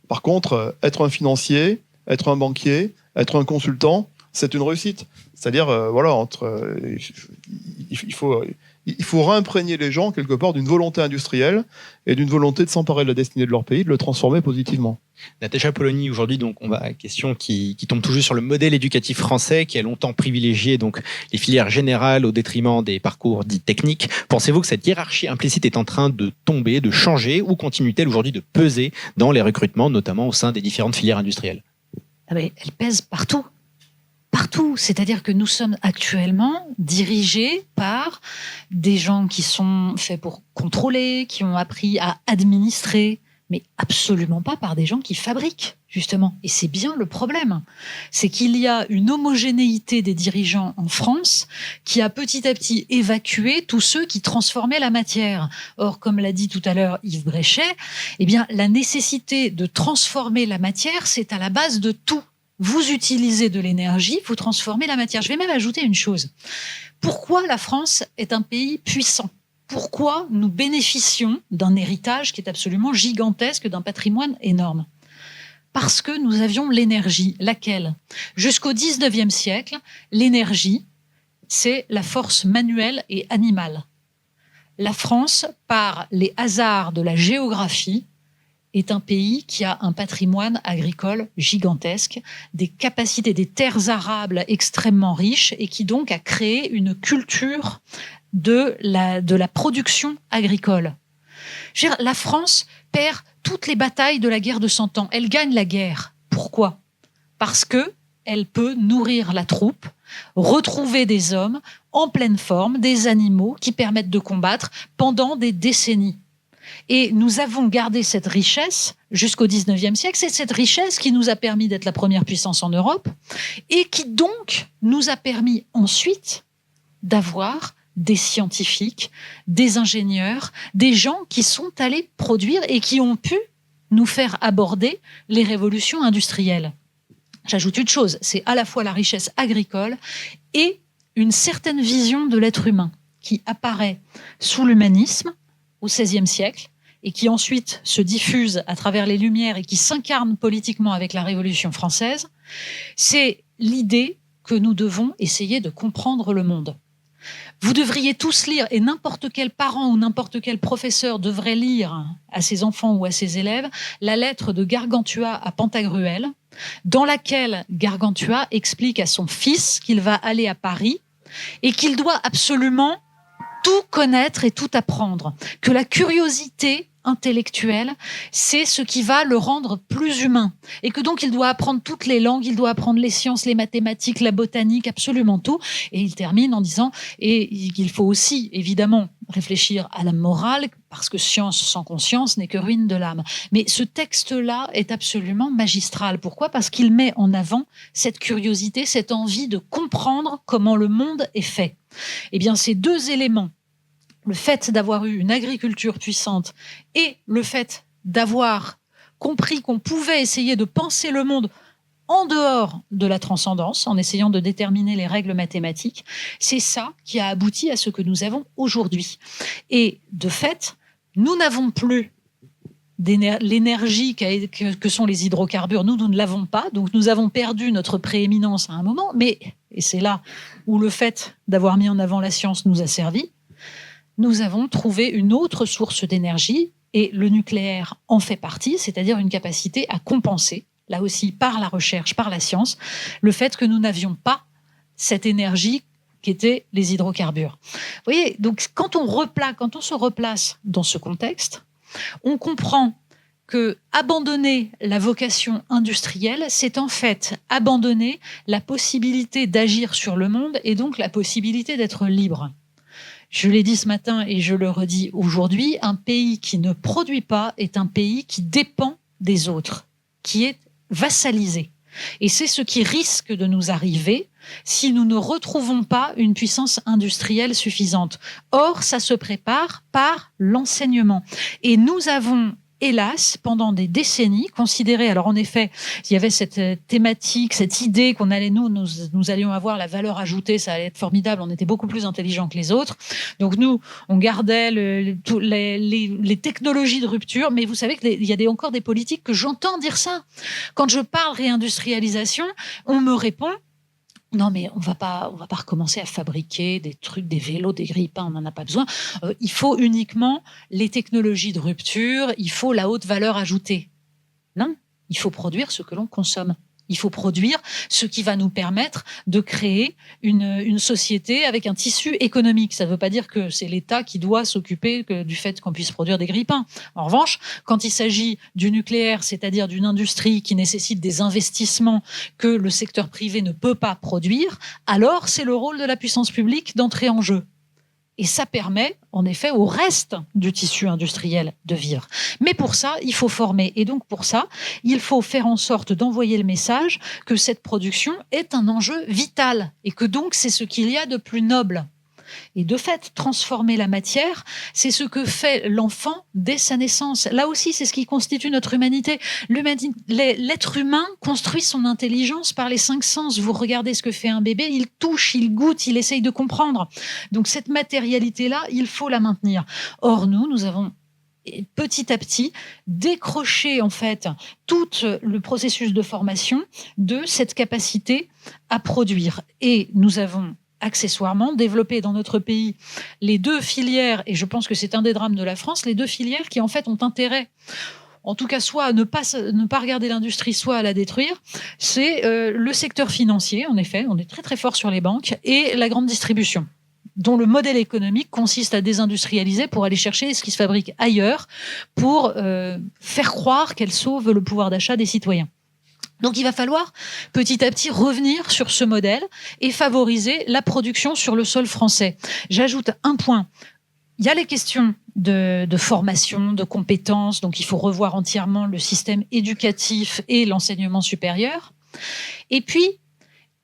Par contre, être un financier, être un banquier, être un consultant, c'est une réussite. C'est-à-dire, il faut réimprégner les gens quelque part d'une volonté industrielle et d'une volonté de s'emparer de la destinée de leur pays, de le transformer positivement. Natacha Polony, aujourd'hui, donc, on va à la question qui tombe tout juste sur le modèle éducatif français qui a longtemps privilégié donc, les filières générales au détriment des parcours dits techniques. Pensez-vous que cette hiérarchie implicite est en train de tomber, de changer, ou continue-t-elle aujourd'hui de peser dans les recrutements, notamment au sein des différentes filières industrielles? Elle pèse partout. Partout. C'est-à-dire que nous sommes actuellement dirigés par des gens qui sont faits pour contrôler, qui ont appris à administrer, mais absolument pas par des gens qui fabriquent, justement. Et c'est bien le problème. C'est qu'il y a une homogénéité des dirigeants en France qui a petit à petit évacué tous ceux qui transformaient la matière. Or, comme l'a dit tout à l'heure Yves Bréchet, eh bien, la nécessité de transformer la matière, c'est à la base de tout. Vous utilisez de l'énergie, vous transformez la matière. Je vais même ajouter une chose. Pourquoi la France est un pays puissant? Pourquoi nous bénéficions d'un héritage qui est absolument gigantesque, d'un patrimoine énorme? Parce que nous avions l'énergie. Laquelle? Jusqu'au 19e siècle, l'énergie, c'est la force manuelle et animale. La France, par les hasards de la géographie, est un pays qui a un patrimoine agricole gigantesque, des capacités, des terres arables extrêmement riches et qui donc a créé une culture de la production agricole. Je veux dire, la France perd toutes les batailles de la guerre de 100 ans. Elle gagne la guerre. Pourquoi? Parce que elle peut nourrir la troupe, retrouver des hommes en pleine forme, des animaux qui permettent de combattre pendant des décennies. Et nous avons gardé cette richesse jusqu'au 19e siècle. C'est cette richesse qui nous a permis d'être la première puissance en Europe et qui donc nous a permis ensuite d'avoir des scientifiques, des ingénieurs, des gens qui sont allés produire et qui ont pu nous faire aborder les révolutions industrielles. J'ajoute une chose, c'est à la fois la richesse agricole et une certaine vision de l'être humain qui apparaît sous l'humanisme au XVIe siècle et qui ensuite se diffuse à travers les Lumières et qui s'incarne politiquement avec la Révolution française, c'est l'idée que nous devons essayer de comprendre le monde. Vous devriez tous lire, et n'importe quel parent ou n'importe quel professeur devrait lire à ses enfants ou à ses élèves, la lettre de Gargantua à Pantagruel, dans laquelle Gargantua explique à son fils qu'il va aller à Paris et qu'il doit absolument tout connaître et tout apprendre, que la curiosité intellectuelle, c'est ce qui va le rendre plus humain, et que donc il doit apprendre toutes les langues, il doit apprendre les sciences, les mathématiques, la botanique, absolument tout. Et il termine en disant et qu'il faut aussi évidemment réfléchir à la morale, parce que science sans conscience n'est que ruine de l'âme. Mais ce texte-là est absolument magistral. Pourquoi? Parce qu'il met en avant cette curiosité, cette envie de comprendre comment le monde est fait. Eh bien, ces deux éléments, le fait d'avoir eu une agriculture puissante et le fait d'avoir compris qu'on pouvait essayer de penser le monde en dehors de la transcendance, en essayant de déterminer les règles mathématiques, c'est ça qui a abouti à ce que nous avons aujourd'hui. Et de fait, nous n'avons plus l'énergie que sont les hydrocarbures. Nous ne l'avons pas, donc nous avons perdu notre prééminence à un moment, mais, et c'est là où le fait d'avoir mis en avant la science nous a servi, nous avons trouvé une autre source d'énergie, et le nucléaire en fait partie, c'est-à-dire une capacité à compenser, là aussi par la recherche, par la science, le fait que nous n'avions pas cette énergie qui était les hydrocarbures. Vous voyez, donc quand on se replace dans ce contexte, on comprend que abandonner la vocation industrielle, c'est en fait abandonner la possibilité d'agir sur le monde et donc la possibilité d'être libre. Je l'ai dit ce matin et je le redis aujourd'hui, un pays qui ne produit pas est un pays qui dépend des autres, qui est vassalisé. Et c'est ce qui risque de nous arriver si nous ne retrouvons pas une puissance industrielle suffisante. Or, ça se prépare par l'enseignement. Et nous avons, hélas, pendant des décennies, considéré, alors en effet, il y avait cette thématique, cette idée qu'on allait, nous allions avoir la valeur ajoutée, ça allait être formidable, on était beaucoup plus intelligents que les autres. Donc nous, on gardait les technologies de rupture, mais vous savez qu'il y a encore des politiques que j'entends dire ça. Quand je parle réindustrialisation, on me répond: non, mais on va pas recommencer à fabriquer des trucs, des vélos, des grille-pains, on n'en a pas besoin. Il faut uniquement les technologies de rupture, il faut la haute valeur ajoutée. Non, il faut produire ce que l'on consomme. Il faut produire ce qui va nous permettre de créer une société avec un tissu économique. Ça ne veut pas dire que c'est l'État qui doit s'occuper du fait qu'on puisse produire des grille-pains. En revanche, quand il s'agit du nucléaire, c'est-à-dire d'une industrie qui nécessite des investissements que le secteur privé ne peut pas produire, alors c'est le rôle de la puissance publique d'entrer en jeu. Et ça permet, en effet, au reste du tissu industriel de vivre. Mais pour ça, il faut former. Et donc, pour ça, il faut faire en sorte d'envoyer le message que cette production est un enjeu vital et que donc, c'est ce qu'il y a de plus noble. Et de fait, transformer la matière, c'est ce que fait l'enfant dès sa naissance. Là aussi, c'est ce qui constitue notre humanité. L'être humain construit son intelligence par les 5 sens. Vous regardez ce que fait un bébé, il touche, il goûte, il essaye de comprendre. Donc cette matérialité-là, il faut la maintenir. Or, nous avons petit à petit décroché en fait tout le processus de formation de cette capacité à produire. Et nous avons accessoirement développer dans notre pays les 2 filières, et je pense que c'est un des drames de la France, les 2 filières qui en fait ont intérêt, en tout cas soit à ne pas regarder l'industrie, soit à la détruire, c'est le secteur financier, en effet, on est très très fort sur les banques, et la grande distribution, dont le modèle économique consiste à désindustrialiser pour aller chercher ce qui se fabrique ailleurs, pour faire croire qu'elle sauve le pouvoir d'achat des citoyens. Donc il va falloir petit à petit revenir sur ce modèle et favoriser la production sur le sol français. J'ajoute un point. Il y a les questions de formation, de compétences, donc il faut revoir entièrement le système éducatif et l'enseignement supérieur. Et puis,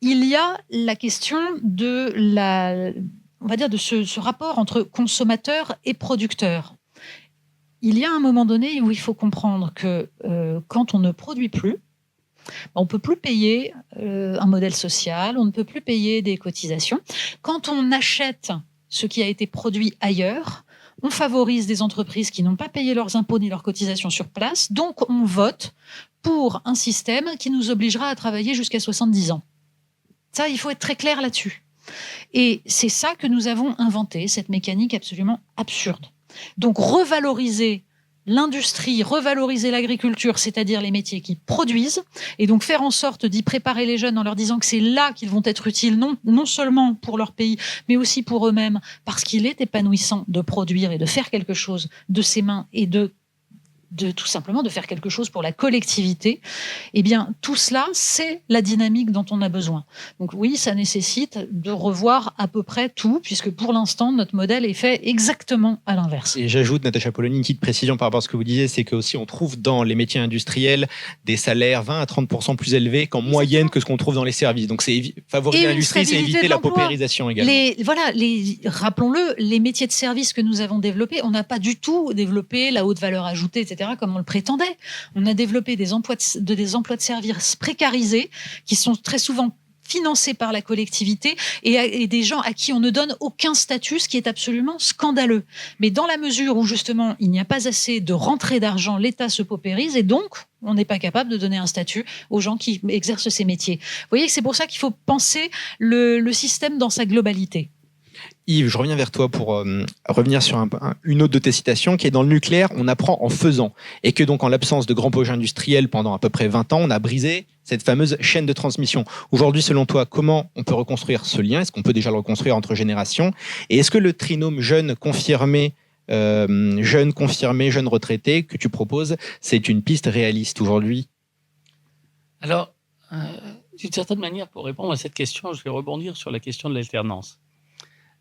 il y a la question de ce rapport entre consommateur et producteur. Il y a un moment donné où il faut comprendre que quand on ne produit plus, on ne peut plus payer un modèle social, on ne peut plus payer des cotisations. Quand on achète ce qui a été produit ailleurs, on favorise des entreprises qui n'ont pas payé leurs impôts ni leurs cotisations sur place, donc on vote pour un système qui nous obligera à travailler jusqu'à 70 ans. Ça, il faut être très clair là-dessus. Et c'est ça que nous avons inventé, cette mécanique absolument absurde. Donc revaloriser l'industrie, revaloriser l'agriculture, c'est-à-dire les métiers qui produisent, et donc faire en sorte d'y préparer les jeunes en leur disant que c'est là qu'ils vont être utiles, non seulement pour leur pays, mais aussi pour eux-mêmes, parce qu'il est épanouissant de produire et de faire quelque chose de ses mains et de tout simplement de faire quelque chose pour la collectivité, eh bien, tout cela, c'est la dynamique dont on a besoin. Donc oui, ça nécessite de revoir à peu près tout, puisque pour l'instant, notre modèle est fait exactement à l'inverse. Et j'ajoute, Natacha Polony, une petite précision par rapport à ce que vous disiez, c'est qu'aussi on trouve dans les métiers industriels des salaires 20 à 30% plus élevés qu'en moyenne que ce qu'on trouve dans les services. Donc c'est favoriser l'industrie, c'est éviter la paupérisation également. Rappelons-le, les métiers de service que nous avons développés, on n'a pas du tout développé la haute valeur ajoutée, etc., comme on le prétendait. On a développé des emplois de services précarisés qui sont très souvent financés par la collectivité et des gens à qui on ne donne aucun statut, ce qui est absolument scandaleux. Mais dans la mesure où justement il n'y a pas assez de rentrée d'argent, l'État se paupérise et donc on n'est pas capable de donner un statut aux gens qui exercent ces métiers. Vous voyez que c'est pour ça qu'il faut penser le système dans sa globalité. Yves, je reviens vers toi pour revenir sur une autre de tes citations qui est dans le nucléaire, on apprend en faisant. Et que donc en l'absence de grands projets industriels pendant à peu près 20 ans, on a brisé cette fameuse chaîne de transmission. Aujourd'hui, selon toi, comment on peut reconstruire ce lien? Est-ce qu'on peut déjà le reconstruire entre générations? Et est-ce que le trinôme jeune confirmé, jeune retraité que tu proposes, c'est une piste réaliste aujourd'hui? Alors, d'une certaine manière, pour répondre à cette question, je vais rebondir sur la question de l'alternance.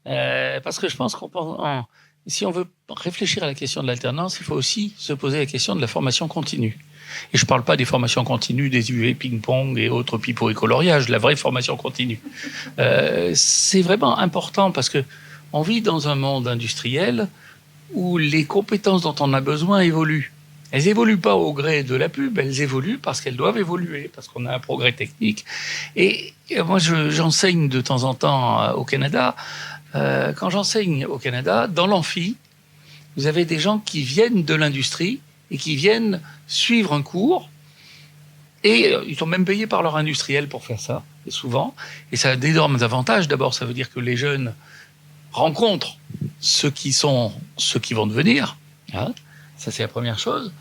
Parce que je pense si on veut réfléchir à la question de l'alternance, il faut aussi se poser la question de la formation continue. Et je ne parle pas des formations continues, des UV ping-pong et autres pipeaux et coloriages, la vraie formation continue. C'est vraiment important parce que on vit dans un monde industriel où les compétences dont on a besoin évoluent. Elles évoluent pas au gré de la pub, elles évoluent parce qu'elles doivent évoluer, parce qu'on a un progrès technique. Et moi, j'enseigne de temps en temps au Canada. Quand j'enseigne au Canada, dans l'amphi, vous avez des gens qui viennent de l'industrie et qui viennent suivre un cours. Et ils sont même payés par leur industriel pour faire ça, et souvent. Et ça a d'énormes avantages. D'abord, ça veut dire que les jeunes rencontrent ceux qui vont devenir. Hein, ça, c'est la première chose.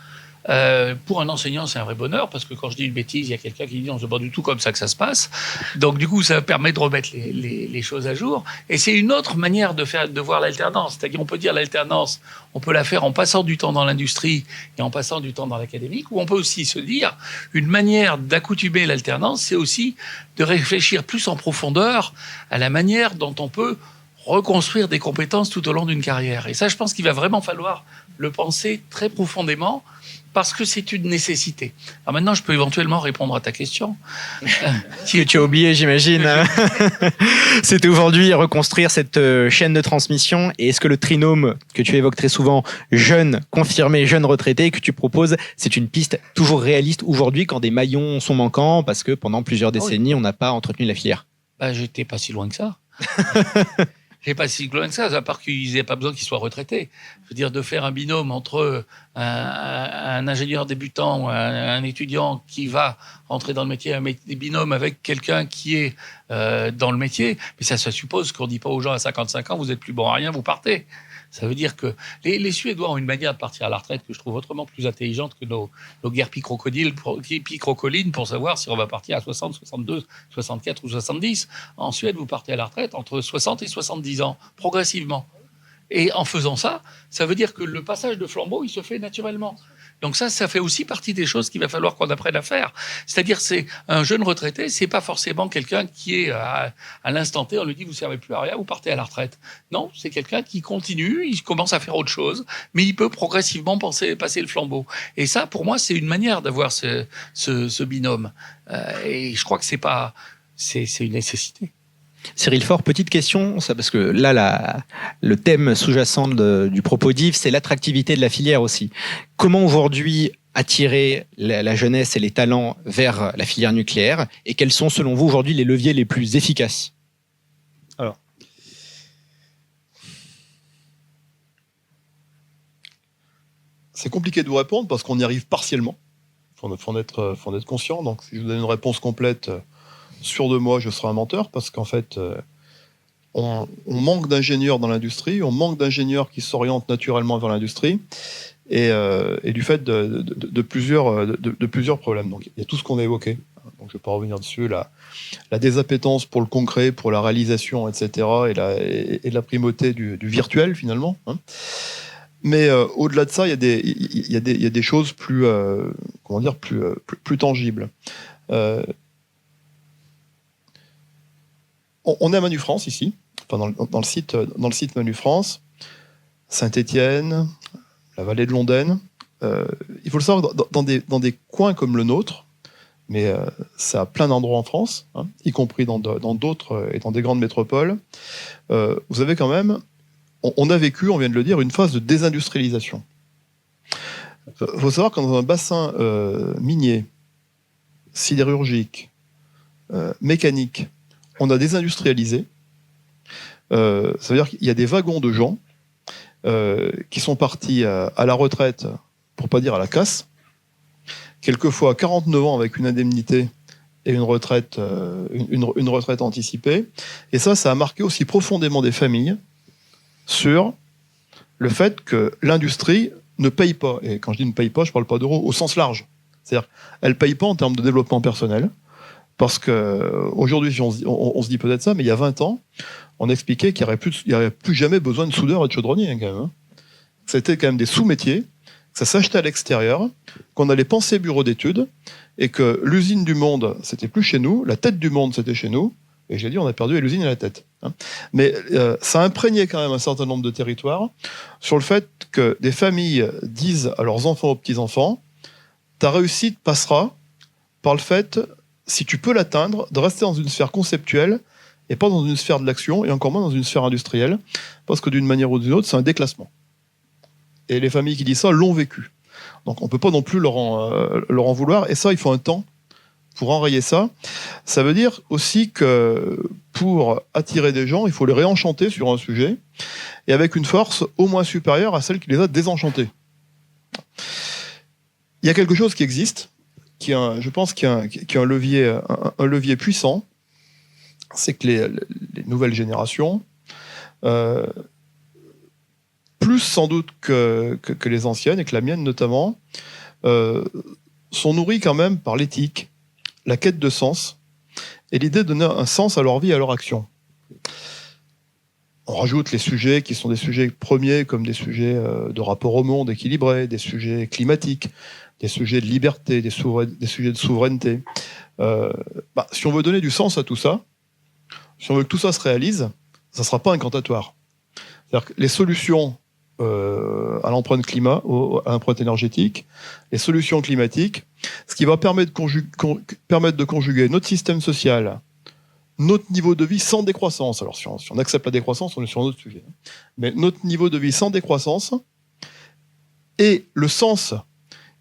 Pour un enseignant, c'est un vrai bonheur, parce que quand je dis une bêtise, il y a quelqu'un qui dit non, c'est pas du tout comme ça que ça se passe. Donc, du coup, ça permet de remettre les choses à jour. Et c'est une autre manière de voir l'alternance. C'est-à-dire, on peut dire l'alternance, on peut la faire en passant du temps dans l'industrie et en passant du temps dans l'académique, ou on peut aussi se dire, une manière d'accoutumer l'alternance, c'est aussi de réfléchir plus en profondeur à la manière dont on peut reconstruire des compétences tout au long d'une carrière. Et ça, je pense qu'il va vraiment falloir le penser très profondément, parce que c'est une nécessité. Alors maintenant, je peux éventuellement répondre à ta question. Que tu as oublié, j'imagine. C'était aujourd'hui reconstruire cette chaîne de transmission. Et est-ce que le trinôme que tu évoques très souvent, jeune confirmé, jeune retraité, que tu proposes, c'est une piste toujours réaliste aujourd'hui quand des maillons sont manquants parce que pendant plusieurs décennies, on n'a pas entretenu la filière? J'étais pas si loin que ça. J'ai pas si loin que ça, à part qu'ils n'avaient pas besoin qu'ils soient retraités. Je veux dire, de faire un binôme entre un ingénieur débutant ou un étudiant qui va rentrer dans le métier, un binôme avec quelqu'un qui est dans le métier, mais ça suppose qu'on ne dit pas aux gens à 55 ans, vous n'êtes plus bon à rien, vous partez. Ça veut dire que les Suédois ont une manière de partir à la retraite que je trouve autrement plus intelligente que nos guerres picrocolines pour savoir si on va partir à 60, 62, 64 ou 70. En Suède, vous partez à la retraite entre 60 et 70 ans, progressivement. Et en faisant ça, ça veut dire que le passage de flambeau, il se fait naturellement. Donc ça fait aussi partie des choses qu'il va falloir qu'on apprenne à faire. C'est-à-dire, c'est un jeune retraité, c'est pas forcément quelqu'un qui est à l'instant T, on lui dit vous servez plus à rien, vous partez à la retraite. Non, c'est quelqu'un qui continue, il commence à faire autre chose, mais il peut progressivement passer le flambeau. Et ça, pour moi, c'est une manière d'avoir ce binôme. Et je crois que c'est une nécessité. Cyril Faure, petite question, parce que là, le thème sous-jacent du propos d'Yves, c'est l'attractivité de la filière aussi. Comment aujourd'hui attirer la jeunesse et les talents vers la filière nucléaire, et quels sont selon vous aujourd'hui les leviers les plus efficaces? Alors, c'est compliqué de vous répondre parce qu'on y arrive partiellement. Il faut en être conscient. Donc, si je vous donne une réponse complète sur 2 mois, je serai un menteur, parce qu'en fait, on manque d'ingénieurs dans l'industrie, on manque d'ingénieurs qui s'orientent naturellement vers l'industrie, et du fait de plusieurs problèmes. Donc, il y a tout ce qu'on a évoqué. Donc, je ne vais pas revenir dessus. La désappétence pour le concret, pour la réalisation, etc., et la primauté du virtuel, finalement. Hein. Mais au-delà de ça, il y a des choses plus tangibles. On est à Manufrance ici, enfin dans le site Manufrance, Saint-Étienne, la vallée de Londaine. Il faut le savoir, dans des coins comme le nôtre, mais c'est à plein d'endroits en France, hein, y compris dans d'autres et dans des grandes métropoles, vous avez quand même, on a vécu, on vient de le dire, une phase de désindustrialisation. Il faut savoir que dans un bassin minier, sidérurgique, mécanique, on a désindustrialisé. Ça veut dire qu'il y a des wagons de gens qui sont partis à la retraite, pour pas dire à la casse, quelquefois à 49 ans avec une indemnité et une retraite anticipée. Et ça a marqué aussi profondément des familles sur le fait que l'industrie ne paye pas. Et quand je dis ne paye pas, je ne parle pas d'euros au sens large. C'est-à-dire qu'elle ne paye pas en termes de développement personnel. Parce qu'aujourd'hui, on se dit peut-être ça, mais il y a 20 ans, on expliquait qu'il n'y aurait plus jamais besoin de soudeur et de chaudronnier. Hein, quand même. C'était quand même des sous-métiers, que ça s'achetait à l'extérieur, qu'on allait penser bureau d'études, et que l'usine du monde, c'était plus chez nous, la tête du monde, c'était chez nous, et j'ai dit, on a perdu l'usine et la tête. Hein. Mais ça imprégnait quand même un certain nombre de territoires sur le fait que des familles disent à leurs enfants, aux petits-enfants, ta réussite passera par le fait, si tu peux l'atteindre, de rester dans une sphère conceptuelle et pas dans une sphère de l'action, et encore moins dans une sphère industrielle, parce que d'une manière ou d'une autre, c'est un déclassement. Et les familles qui disent ça l'ont vécu. Donc on ne peut pas non plus leur en vouloir. Et ça, il faut un temps pour enrayer ça. Ça veut dire aussi que pour attirer des gens, il faut les réenchanter sur un sujet, et avec une force au moins supérieure à celle qui les a désenchantés. Il y a quelque chose qui existe, je pense qu'il y a un levier puissant, c'est que les nouvelles générations, plus sans doute que les anciennes, et que la mienne notamment, sont nourries quand même par l'éthique, la quête de sens, et l'idée de donner un sens à leur vie et à leur action. On rajoute les sujets qui sont des sujets premiers, comme des sujets de rapport au monde équilibré, des sujets climatiques, des sujets de liberté, des sujets de souveraineté. Si on veut donner du sens à tout ça, si on veut que tout ça se réalise, ça ne sera pas incantatoire. C'est-à-dire que les solutions à l'empreinte climat, à l'empreinte énergétique, les solutions climatiques, ce qui va permettre de conjuguer notre système social, notre niveau de vie sans décroissance. Alors si on accepte la décroissance, on est sur un autre sujet. Mais notre niveau de vie sans décroissance et le sens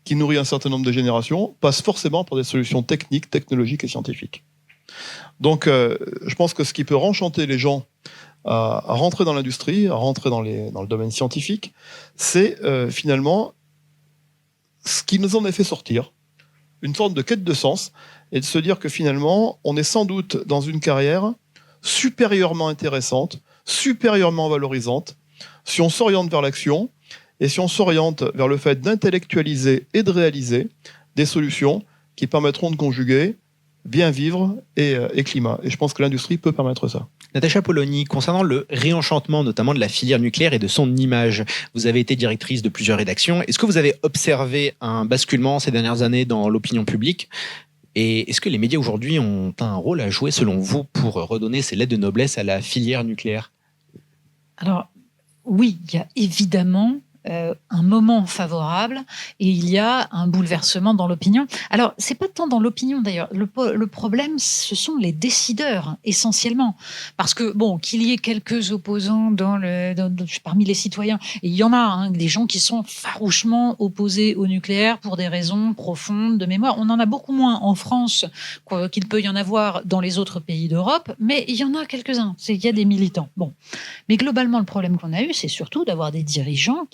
qui nourrit un certain nombre de générations passe forcément par des solutions techniques, technologiques et scientifiques. Donc je pense que ce qui peut renchanter les gens à rentrer dans l'industrie, à rentrer dans le domaine scientifique, c'est finalement ce qui nous en a fait sortir, une sorte de quête de sens, et de se dire que finalement, on est sans doute dans une carrière supérieurement intéressante, supérieurement valorisante, si on s'oriente vers l'action, et si on s'oriente vers le fait d'intellectualiser et de réaliser des solutions qui permettront de conjuguer bien vivre et climat. Et je pense que l'industrie peut permettre ça. Natacha Polony, concernant le réenchantement notamment de la filière nucléaire et de son image, vous avez été directrice de plusieurs rédactions. Est-ce que vous avez observé un basculement ces dernières années dans l'opinion publique ? Et est-ce que les médias aujourd'hui ont un rôle à jouer selon vous pour redonner ces lettres de noblesse à la filière nucléaire ? Alors oui, il y a évidemment un moment favorable et il y a un bouleversement dans l'opinion. Alors, c'est pas tant dans l'opinion d'ailleurs. Le problème, ce sont les décideurs essentiellement. Parce que, bon, qu'il y ait quelques opposants parmi les citoyens, et il y en a, des gens qui sont farouchement opposés au nucléaire pour des raisons profondes de mémoire. On en a beaucoup moins en France qu'il peut y en avoir dans les autres pays d'Europe, mais il y en a quelques-uns. Il y a des militants. Bon. Mais globalement, le problème qu'on a eu, c'est surtout d'avoir des dirigeants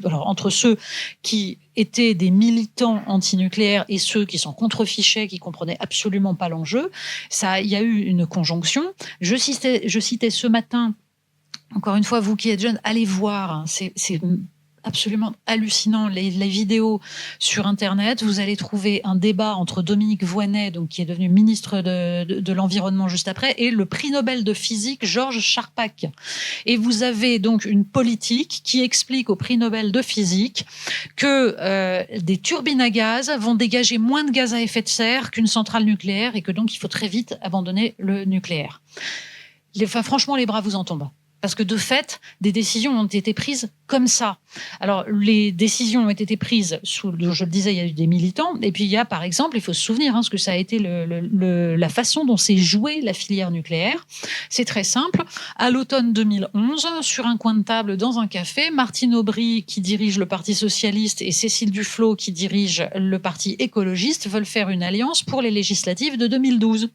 alors, entre ceux qui étaient des militants antinucléaires et ceux qui s'en contrefichaient, qui comprenaient absolument pas l'enjeu, il y a eu une conjonction. Je citais ce matin, encore une fois, vous qui êtes jeunes, allez voir, c'est absolument hallucinant, les vidéos sur Internet. Vous allez trouver un débat entre Dominique Voynet, donc, qui est devenu ministre de l'Environnement juste après, et le prix Nobel de physique Georges Charpak. Et vous avez donc une politique qui explique au prix Nobel de physique que des turbines à gaz vont dégager moins de gaz à effet de serre qu'une centrale nucléaire et que donc il faut très vite abandonner le nucléaire. Franchement, les bras vous en tombent. Parce que de fait, des décisions ont été prises comme ça. Alors, les décisions ont été prises je le disais, il y a eu des militants. Et puis, il y a, par exemple, il faut se souvenir, ce que ça a été la façon dont s'est jouée la filière nucléaire. C'est très simple. À l'automne 2011, sur un coin de table dans un café, Martine Aubry, qui dirige le Parti socialiste, et Cécile Duflot, qui dirige le Parti écologiste, veulent faire une alliance pour les législatives de 2012.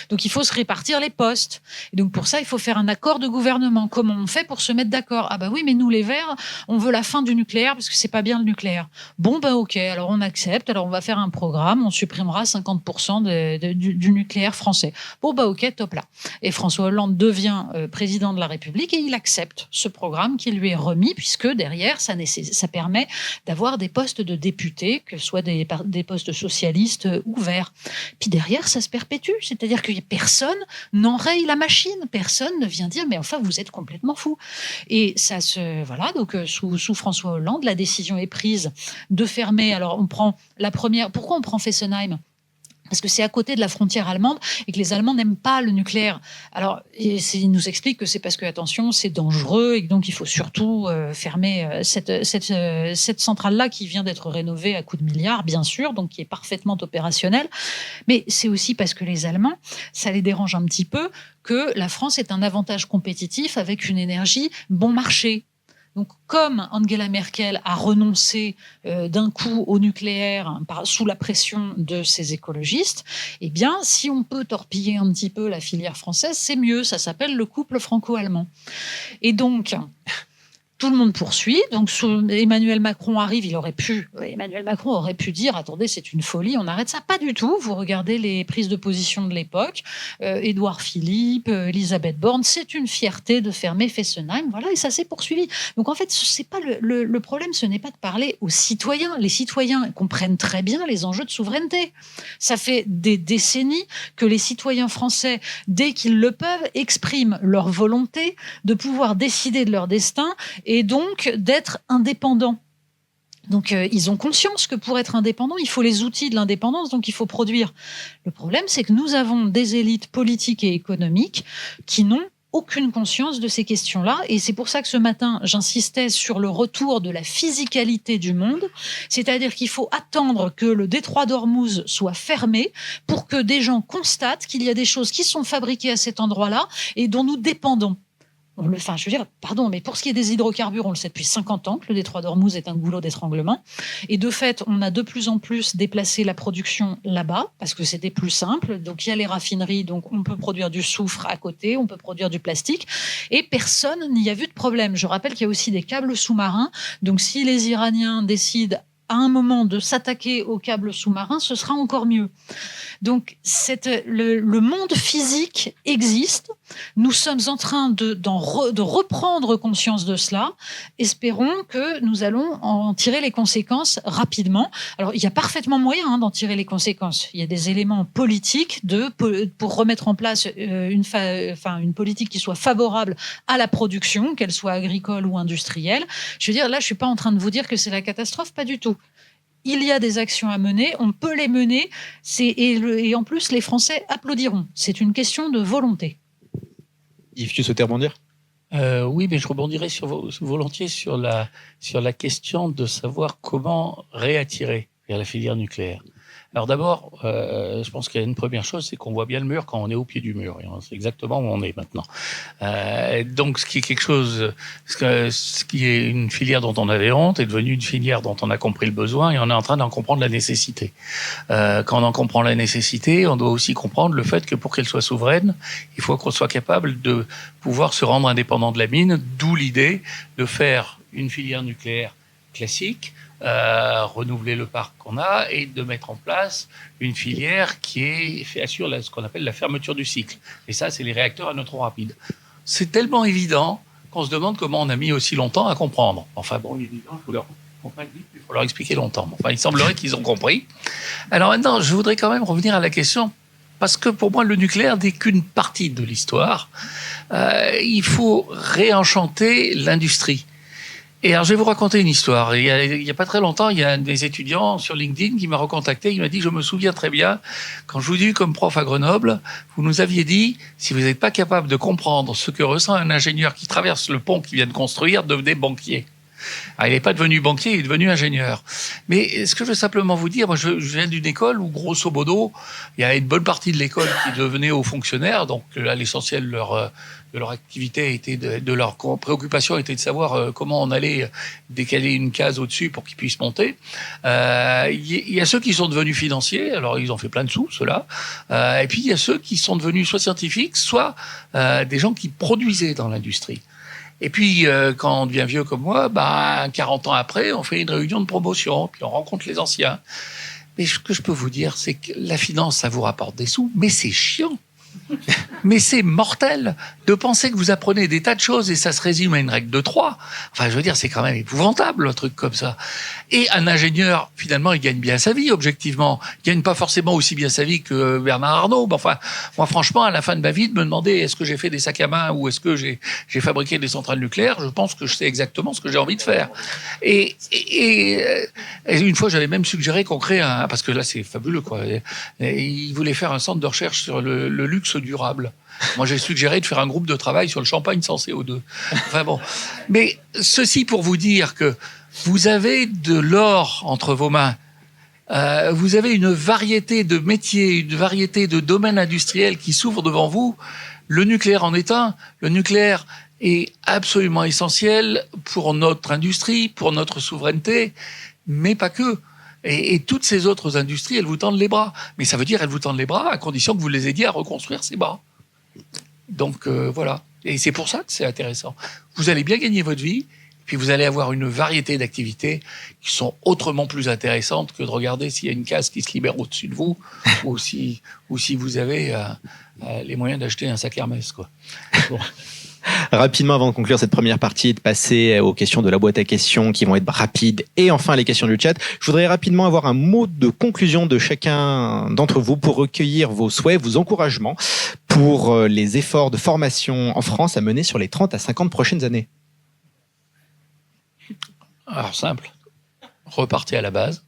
Donc, il faut se répartir les postes. Et donc, pour ça, il faut faire un accord de gouvernement. maintenant, comment on fait pour se mettre d'accord? Ah bah oui, mais nous, les Verts, on veut la fin du nucléaire parce que c'est pas bien le nucléaire. Bon, bah ok, alors on accepte, alors on va faire un programme, on supprimera 50% du nucléaire français. Bon, bah ok, top là. Et François Hollande devient président de la République et il accepte ce programme qui lui est remis, puisque derrière, ça permet d'avoir des postes de députés, que ce soit des postes socialistes ou verts. Puis derrière, ça se perpétue, c'est-à-dire que personne n'enraye la machine, personne ne vient dire mais enfin vous êtes complètement fou. Et ça voilà, donc sous François Hollande, la décision est prise de fermer. Alors on prend la première. Pourquoi on prend Fessenheim? Parce que c'est à côté de la frontière allemande et que les Allemands n'aiment pas le nucléaire. Alors, ils nous expliquent que c'est parce que, attention, c'est dangereux et que donc il faut surtout fermer cette centrale-là qui vient d'être rénovée à coups de milliards, bien sûr, donc qui est parfaitement opérationnelle. Mais c'est aussi parce que les Allemands, ça les dérange un petit peu que la France ait un avantage compétitif avec une énergie bon marché. Donc, comme Angela Merkel a renoncé d'un coup au nucléaire sous la pression de ces écologistes, eh bien, si on peut torpiller un petit peu la filière française, c'est mieux. Ça s'appelle le couple franco-allemand. Et donc, tout le monde poursuit. Donc, Emmanuel Macron arrive. Emmanuel Macron aurait pu dire, attendez, c'est une folie, on arrête ça. Pas du tout. Vous regardez les prises de position de l'époque. Édouard Philippe, Elisabeth Borne, c'est une fierté de fermer Fessenheim. Voilà, et ça s'est poursuivi. Donc, en fait, c'est pas le problème, ce n'est pas de parler aux citoyens. Les citoyens comprennent très bien les enjeux de souveraineté. Ça fait des décennies que les citoyens français, dès qu'ils le peuvent, expriment leur volonté de pouvoir décider de leur destin et donc d'être indépendants. Donc, ils ont conscience que pour être indépendant, il faut les outils de l'indépendance, donc il faut produire. Le problème, c'est que nous avons des élites politiques et économiques qui n'ont aucune conscience de ces questions-là. Et c'est pour ça que ce matin, j'insistais sur le retour de la physicalité du monde. C'est-à-dire qu'il faut attendre que le détroit d'Ormuz soit fermé pour que des gens constatent qu'il y a des choses qui sont fabriquées à cet endroit-là et dont nous dépendons. Enfin, je veux dire, pardon, mais pour ce qui est des hydrocarbures, on le sait depuis 50 ans que le détroit d'Ormuz est un goulot d'étranglement. Et de fait, on a de plus en plus déplacé la production là-bas parce que c'était plus simple. Donc, il y a les raffineries, donc on peut produire du soufre à côté, on peut produire du plastique. Et personne n'y a vu de problème. Je rappelle qu'il y a aussi des câbles sous-marins. Donc, si les Iraniens décident à un moment de s'attaquer aux câbles sous-marins, ce sera encore mieux. Donc, le monde physique existe. Nous sommes en train de reprendre conscience de cela. Espérons que nous allons en tirer les conséquences rapidement. Alors, il y a parfaitement moyen d'en tirer les conséquences. Il y a des éléments politiques pour remettre en place une politique qui soit favorable à la production, qu'elle soit agricole ou industrielle. Je veux dire, là, je ne suis pas en train de vous dire que c'est la catastrophe, pas du tout. Il y a des actions à mener, on peut les mener, et en plus, les Français applaudiront. C'est une question de volonté. Yves, tu souhaitais rebondir ? Oui, mais je rebondirai volontiers sur la question de savoir comment réattirer vers la filière nucléaire. Alors d'abord, je pense qu'il y a une première chose, c'est qu'on voit bien le mur quand on est au pied du mur. Et on sait exactement où on est maintenant. Donc, ce qui est quelque chose, ce qui est une filière dont on avait honte est devenu une filière dont on a compris le besoin et on est en train d'en comprendre la nécessité. Quand on en comprend la nécessité, on doit aussi comprendre le fait que pour qu'elle soit souveraine, il faut qu'on soit capable de pouvoir se rendre indépendant de la mine, d'où l'idée de faire une filière nucléaire classique, renouveler le parc qu'on a et de mettre en place une filière qui assure ce qu'on appelle la fermeture du cycle. Et ça, c'est les réacteurs à neutrons rapides. C'est tellement évident qu'on se demande comment on a mis aussi longtemps à comprendre. Enfin bon, évident, il faut leur expliquer longtemps. Enfin, il semblerait qu'ils ont compris. Alors maintenant, je voudrais quand même revenir à la question, parce que pour moi, le nucléaire n'est qu'une partie de l'histoire. Il faut réenchanter l'industrie. Et alors, je vais vous raconter une histoire. Il y a pas très longtemps, il y a un des étudiants sur LinkedIn qui m'a recontacté. Il m'a dit, je me souviens très bien, quand je vous ai eu comme prof à Grenoble, vous nous aviez dit, si vous n'êtes pas capable de comprendre ce que ressent un ingénieur qui traverse le pont qu'il vient de construire, devenez banquier. Alors, il n'est pas devenu banquier, il est devenu ingénieur. Mais ce que je veux simplement vous dire, moi je viens d'une école où, grosso modo, il y a une bonne partie de l'école qui devenait hauts fonctionnaires. Donc là, l'essentiel de leur activité était de leur préoccupation était de savoir comment on allait décaler une case au-dessus pour qu'ils puissent monter. Il y a ceux qui sont devenus financiers, alors ils ont fait plein de sous, ceux-là. Et puis il y a ceux qui sont devenus soit scientifiques, soit des gens qui produisaient dans l'industrie. Et puis, quand on devient vieux comme moi, 40 ans après, on fait une réunion de promotion, puis on rencontre les anciens. Mais ce que je peux vous dire, c'est que la finance, ça vous rapporte des sous, mais c'est chiant. Mais c'est mortel de penser que vous apprenez des tas de choses et ça se résume à une règle de 3. Enfin, je veux dire, c'est quand même épouvantable, un truc comme ça. Et un ingénieur, finalement, il gagne bien sa vie, objectivement. Il gagne pas forcément aussi bien sa vie que Bernard Arnault. Mais enfin, moi, franchement, à la fin de ma vie, de me demander est-ce que j'ai fait des sacs à main ou est-ce que j'ai fabriqué des centrales nucléaires, je pense que je sais exactement ce que j'ai envie de faire. Et une fois, j'avais même suggéré qu'on crée parce que là, c'est fabuleux, quoi. Et il voulait faire un centre de recherche sur le luxe durable. Moi, j'ai suggéré de faire un groupe de travail sur le champagne sans CO2. Enfin bon. Mais ceci pour vous dire que vous avez de l'or entre vos mains. Vous avez une variété de métiers, une variété de domaines industriels qui s'ouvrent devant vous. Le nucléaire en est un. Le nucléaire est absolument essentiel pour notre industrie, pour notre souveraineté, mais pas que. Et toutes ces autres industries, elles vous tendent les bras. Mais ça veut dire elles vous tendent les bras à condition que vous les aidiez à reconstruire ces bras. Donc voilà. Et c'est pour ça que c'est intéressant. Vous allez bien gagner votre vie, puis vous allez avoir une variété d'activités qui sont autrement plus intéressantes que de regarder s'il y a une case qui se libère au-dessus de vous ou si vous avez les moyens d'acheter un sac Hermès, quoi. Bon. Rapidement, avant de conclure cette première partie et de passer aux questions de la boîte à questions qui vont être rapides et enfin les questions du chat, je voudrais rapidement avoir un mot de conclusion de chacun d'entre vous pour recueillir vos souhaits, vos encouragements pour les efforts de formation en France à mener sur les 30 à 50 prochaines années. Alors simple, repartez à la base,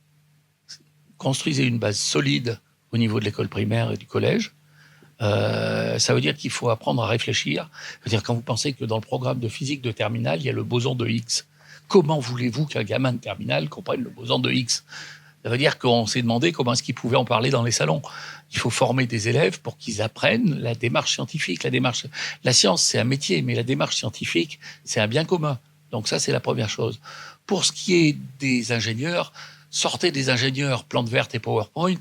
construisez une base solide au niveau de l'école primaire et du collège. Ça veut dire qu'il faut apprendre à réfléchir. C'est-à-dire quand vous pensez que dans le programme de physique de terminale, il y a le boson de Higgs. Comment voulez-vous qu'un gamin de terminale comprenne le boson de Higgs? Ça veut dire qu'on s'est demandé comment est-ce qu'ils pouvaient en parler dans les salons. Il faut former des élèves pour qu'ils apprennent la démarche scientifique. La science, c'est un métier, mais la démarche scientifique, c'est un bien commun. Donc ça, c'est la première chose. Pour ce qui est des ingénieurs, sortez des ingénieurs plantes vertes et PowerPoint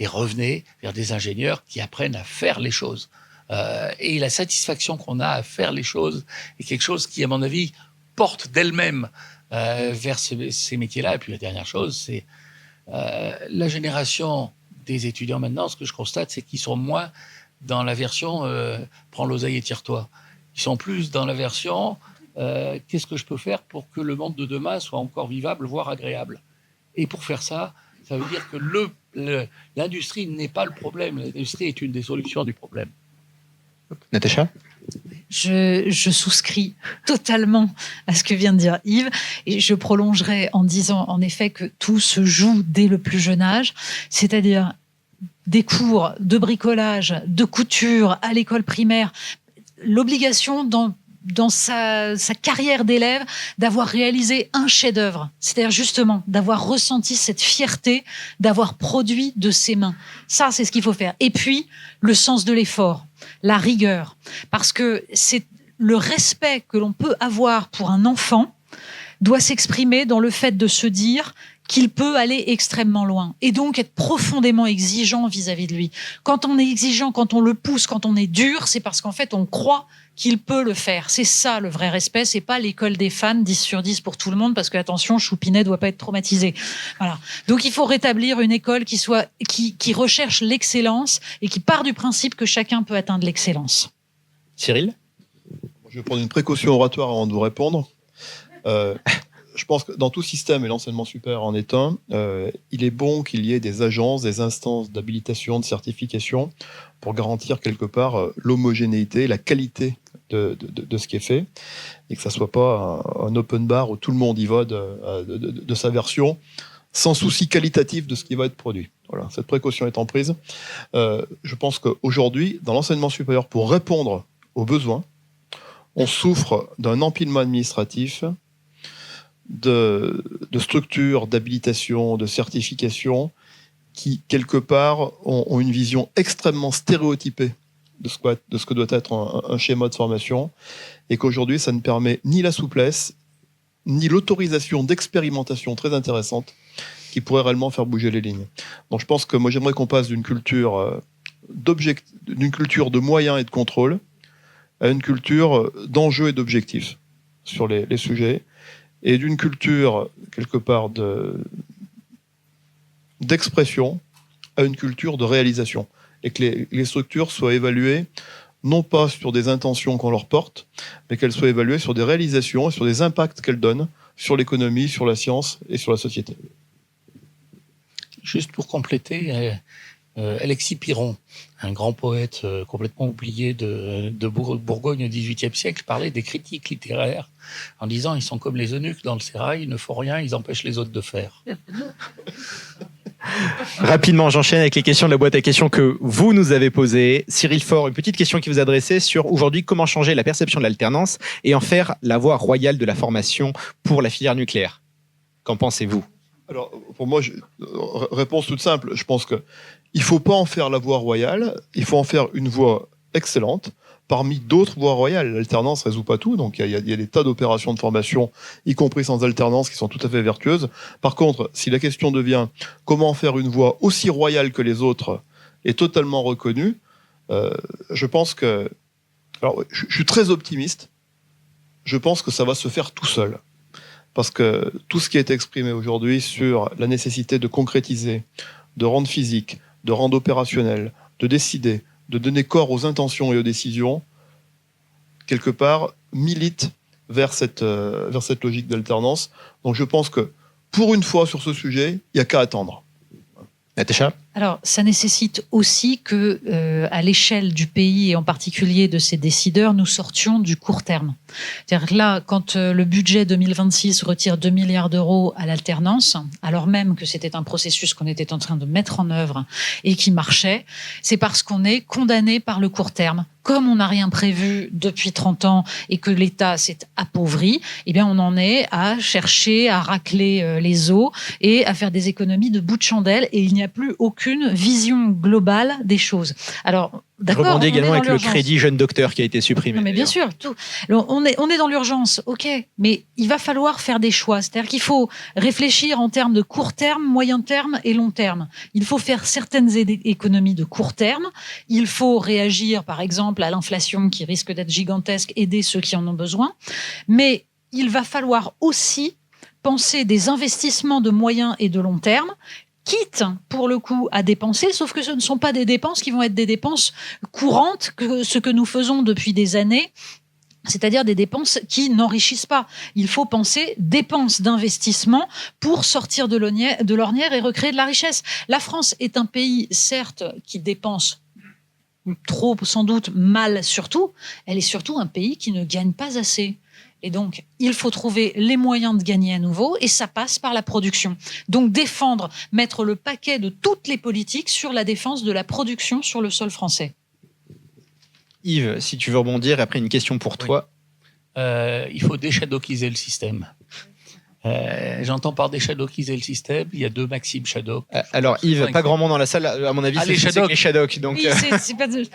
et revenez vers des ingénieurs qui apprennent à faire les choses. Et la satisfaction qu'on a à faire les choses est quelque chose qui, à mon avis, porte d'elle-même vers ces métiers-là. Et puis la dernière chose, c'est la génération des étudiants maintenant, ce que je constate, c'est qu'ils sont moins dans la version prends l'oseille et tire-toi. Ils sont plus dans la version qu'est-ce que je peux faire pour que le monde de demain soit encore vivable, voire agréable. Et pour faire ça, ça veut dire que l'industrie n'est pas le problème. L'industrie est une des solutions du problème. Natacha ? Je souscris totalement à ce que vient de dire Yves et je prolongerai en disant en effet que tout se joue dès le plus jeune âge, c'est-à-dire des cours de bricolage, de couture à l'école primaire, l'obligation dans sa carrière d'élève d'avoir réalisé un chef-d'œuvre, c'est-à-dire justement d'avoir ressenti cette fierté d'avoir produit de ses mains. Ça, c'est ce qu'il faut faire. Et puis, le sens de l'effort, la rigueur, parce que c'est le respect que l'on peut avoir pour un enfant doit s'exprimer dans le fait de se dire qu'il peut aller extrêmement loin et donc être profondément exigeant vis-à-vis de lui. Quand on est exigeant, quand on le pousse, quand on est dur, c'est parce qu'en fait, on croit qu'il peut le faire. C'est ça le vrai respect, c'est pas l'école des fans 10 sur 10 pour tout le monde parce que attention, Choupinet doit pas être traumatisé. Voilà. Donc il faut rétablir une école qui recherche l'excellence et qui part du principe que chacun peut atteindre l'excellence. Cyril ? Je vais prendre une précaution oratoire avant de vous répondre. Je pense que dans tout système, et l'enseignement supérieur en est un, il est bon qu'il y ait des agences, des instances d'habilitation, de certification, pour garantir quelque part l'homogénéité, la qualité de ce qui est fait, et que ça ne soit pas un open bar où tout le monde y va de sa version, sans souci qualitatif de ce qui va être produit. Voilà, cette précaution étant prise, je pense qu'aujourd'hui, dans l'enseignement supérieur, pour répondre aux besoins, on souffre d'un empilement administratif, de structures d'habilitation, de certification, qui, quelque part, ont une vision extrêmement stéréotypée de ce que doit être un schéma de formation, et qu'aujourd'hui, ça ne permet ni la souplesse, ni l'autorisation d'expérimentation très intéressante qui pourrait réellement faire bouger les lignes. Donc je pense que moi, j'aimerais qu'on passe d'une culture de moyens et de contrôle à une culture d'enjeux et d'objectifs. sur les sujets et d'une culture, quelque part, d'expression à une culture de réalisation. Et que les structures soient évaluées non pas sur des intentions qu'on leur porte, mais qu'elles soient évaluées sur des réalisations et sur des impacts qu'elles donnent sur l'économie, sur la science et sur la société. Juste pour compléter, Alexis Piron, un grand poète complètement oublié de Bourgogne au XVIIIe siècle, parlait des critiques littéraires en disant « ils sont comme les eunuques dans le sérail, ils ne font rien, ils empêchent les autres de faire ». Rapidement, j'enchaîne avec les questions de la boîte à questions que vous nous avez posées. Cyril Faure, une petite question qui vous adressait sur aujourd'hui comment changer la perception de l'alternance et en faire la voie royale de la formation pour la filière nucléaire. Qu'en pensez-vous ? Alors, pour moi, réponse toute simple. Je pense qu'il ne faut pas en faire la voie royale, il faut en faire une voie excellente parmi d'autres voies royales. L'alternance ne résout pas tout, donc il y a des tas d'opérations de formation, y compris sans alternance, qui sont tout à fait vertueuses. Par contre, si la question devient comment en faire une voie aussi royale que les autres et totalement reconnue, je pense que... Alors, je suis très optimiste. Je pense que ça va se faire tout seul. Parce que tout ce qui est exprimé aujourd'hui sur la nécessité de concrétiser, de rendre physique, de rendre opérationnel, de décider, de donner corps aux intentions et aux décisions, quelque part, milite vers cette logique d'alternance. Donc je pense que, pour une fois sur ce sujet, il n'y a qu'à attendre. Natacha ? Alors, ça nécessite aussi que, à l'échelle du pays et en particulier de ses décideurs, nous sortions du court terme. C'est-à-dire que là, quand le budget 2026 retire 2 milliards d'euros à l'alternance, alors même que c'était un processus qu'on était en train de mettre en œuvre et qui marchait, c'est parce qu'on est condamné par le court terme. Comme on n'a rien prévu depuis 30 ans et que l'État s'est appauvri, eh bien on en est à chercher à racler les os et à faire des économies de bout de chandelle et il n'y a plus aucune vision globale des choses. Alors, Je d'accord, rebondis on est également dans avec le l'urgence. crédit jeune docteur qui a été supprimé. Non, mais bien sûr, tout. Alors, on est dans l'urgence, ok, mais il va falloir faire des choix. C'est-à-dire qu'il faut réfléchir en termes de court terme, moyen terme et long terme. Il faut faire certaines économies de court terme. Il faut réagir, par exemple, à l'inflation qui risque d'être gigantesque, aider ceux qui en ont besoin. Mais il va falloir aussi penser des investissements de moyen et de long terme, quitte, pour le coup, à dépenser, sauf que ce ne sont pas des dépenses qui vont être des dépenses courantes, que ce que nous faisons depuis des années, c'est-à-dire des dépenses qui n'enrichissent pas. Il faut penser dépenses d'investissement pour sortir de l'ornière et recréer de la richesse. La France est un pays, certes, qui dépense trop, sans doute, mal surtout. Elle est surtout un pays qui ne gagne pas assez. Et donc, il faut trouver les moyens de gagner à nouveau, et ça passe par la production. Donc, mettre le paquet de toutes les politiques sur la défense de la production sur le sol français. Yves, si tu veux rebondir, après une question pour toi. Il faut déshadockiser le système. J'entends par déshadockiser le système, il y a 2 maximes Shadok. Alors Yves, pas grand monde dans la salle, à mon avis, Ah, c'est les Shadok. Donc, Oui, c'est pas de...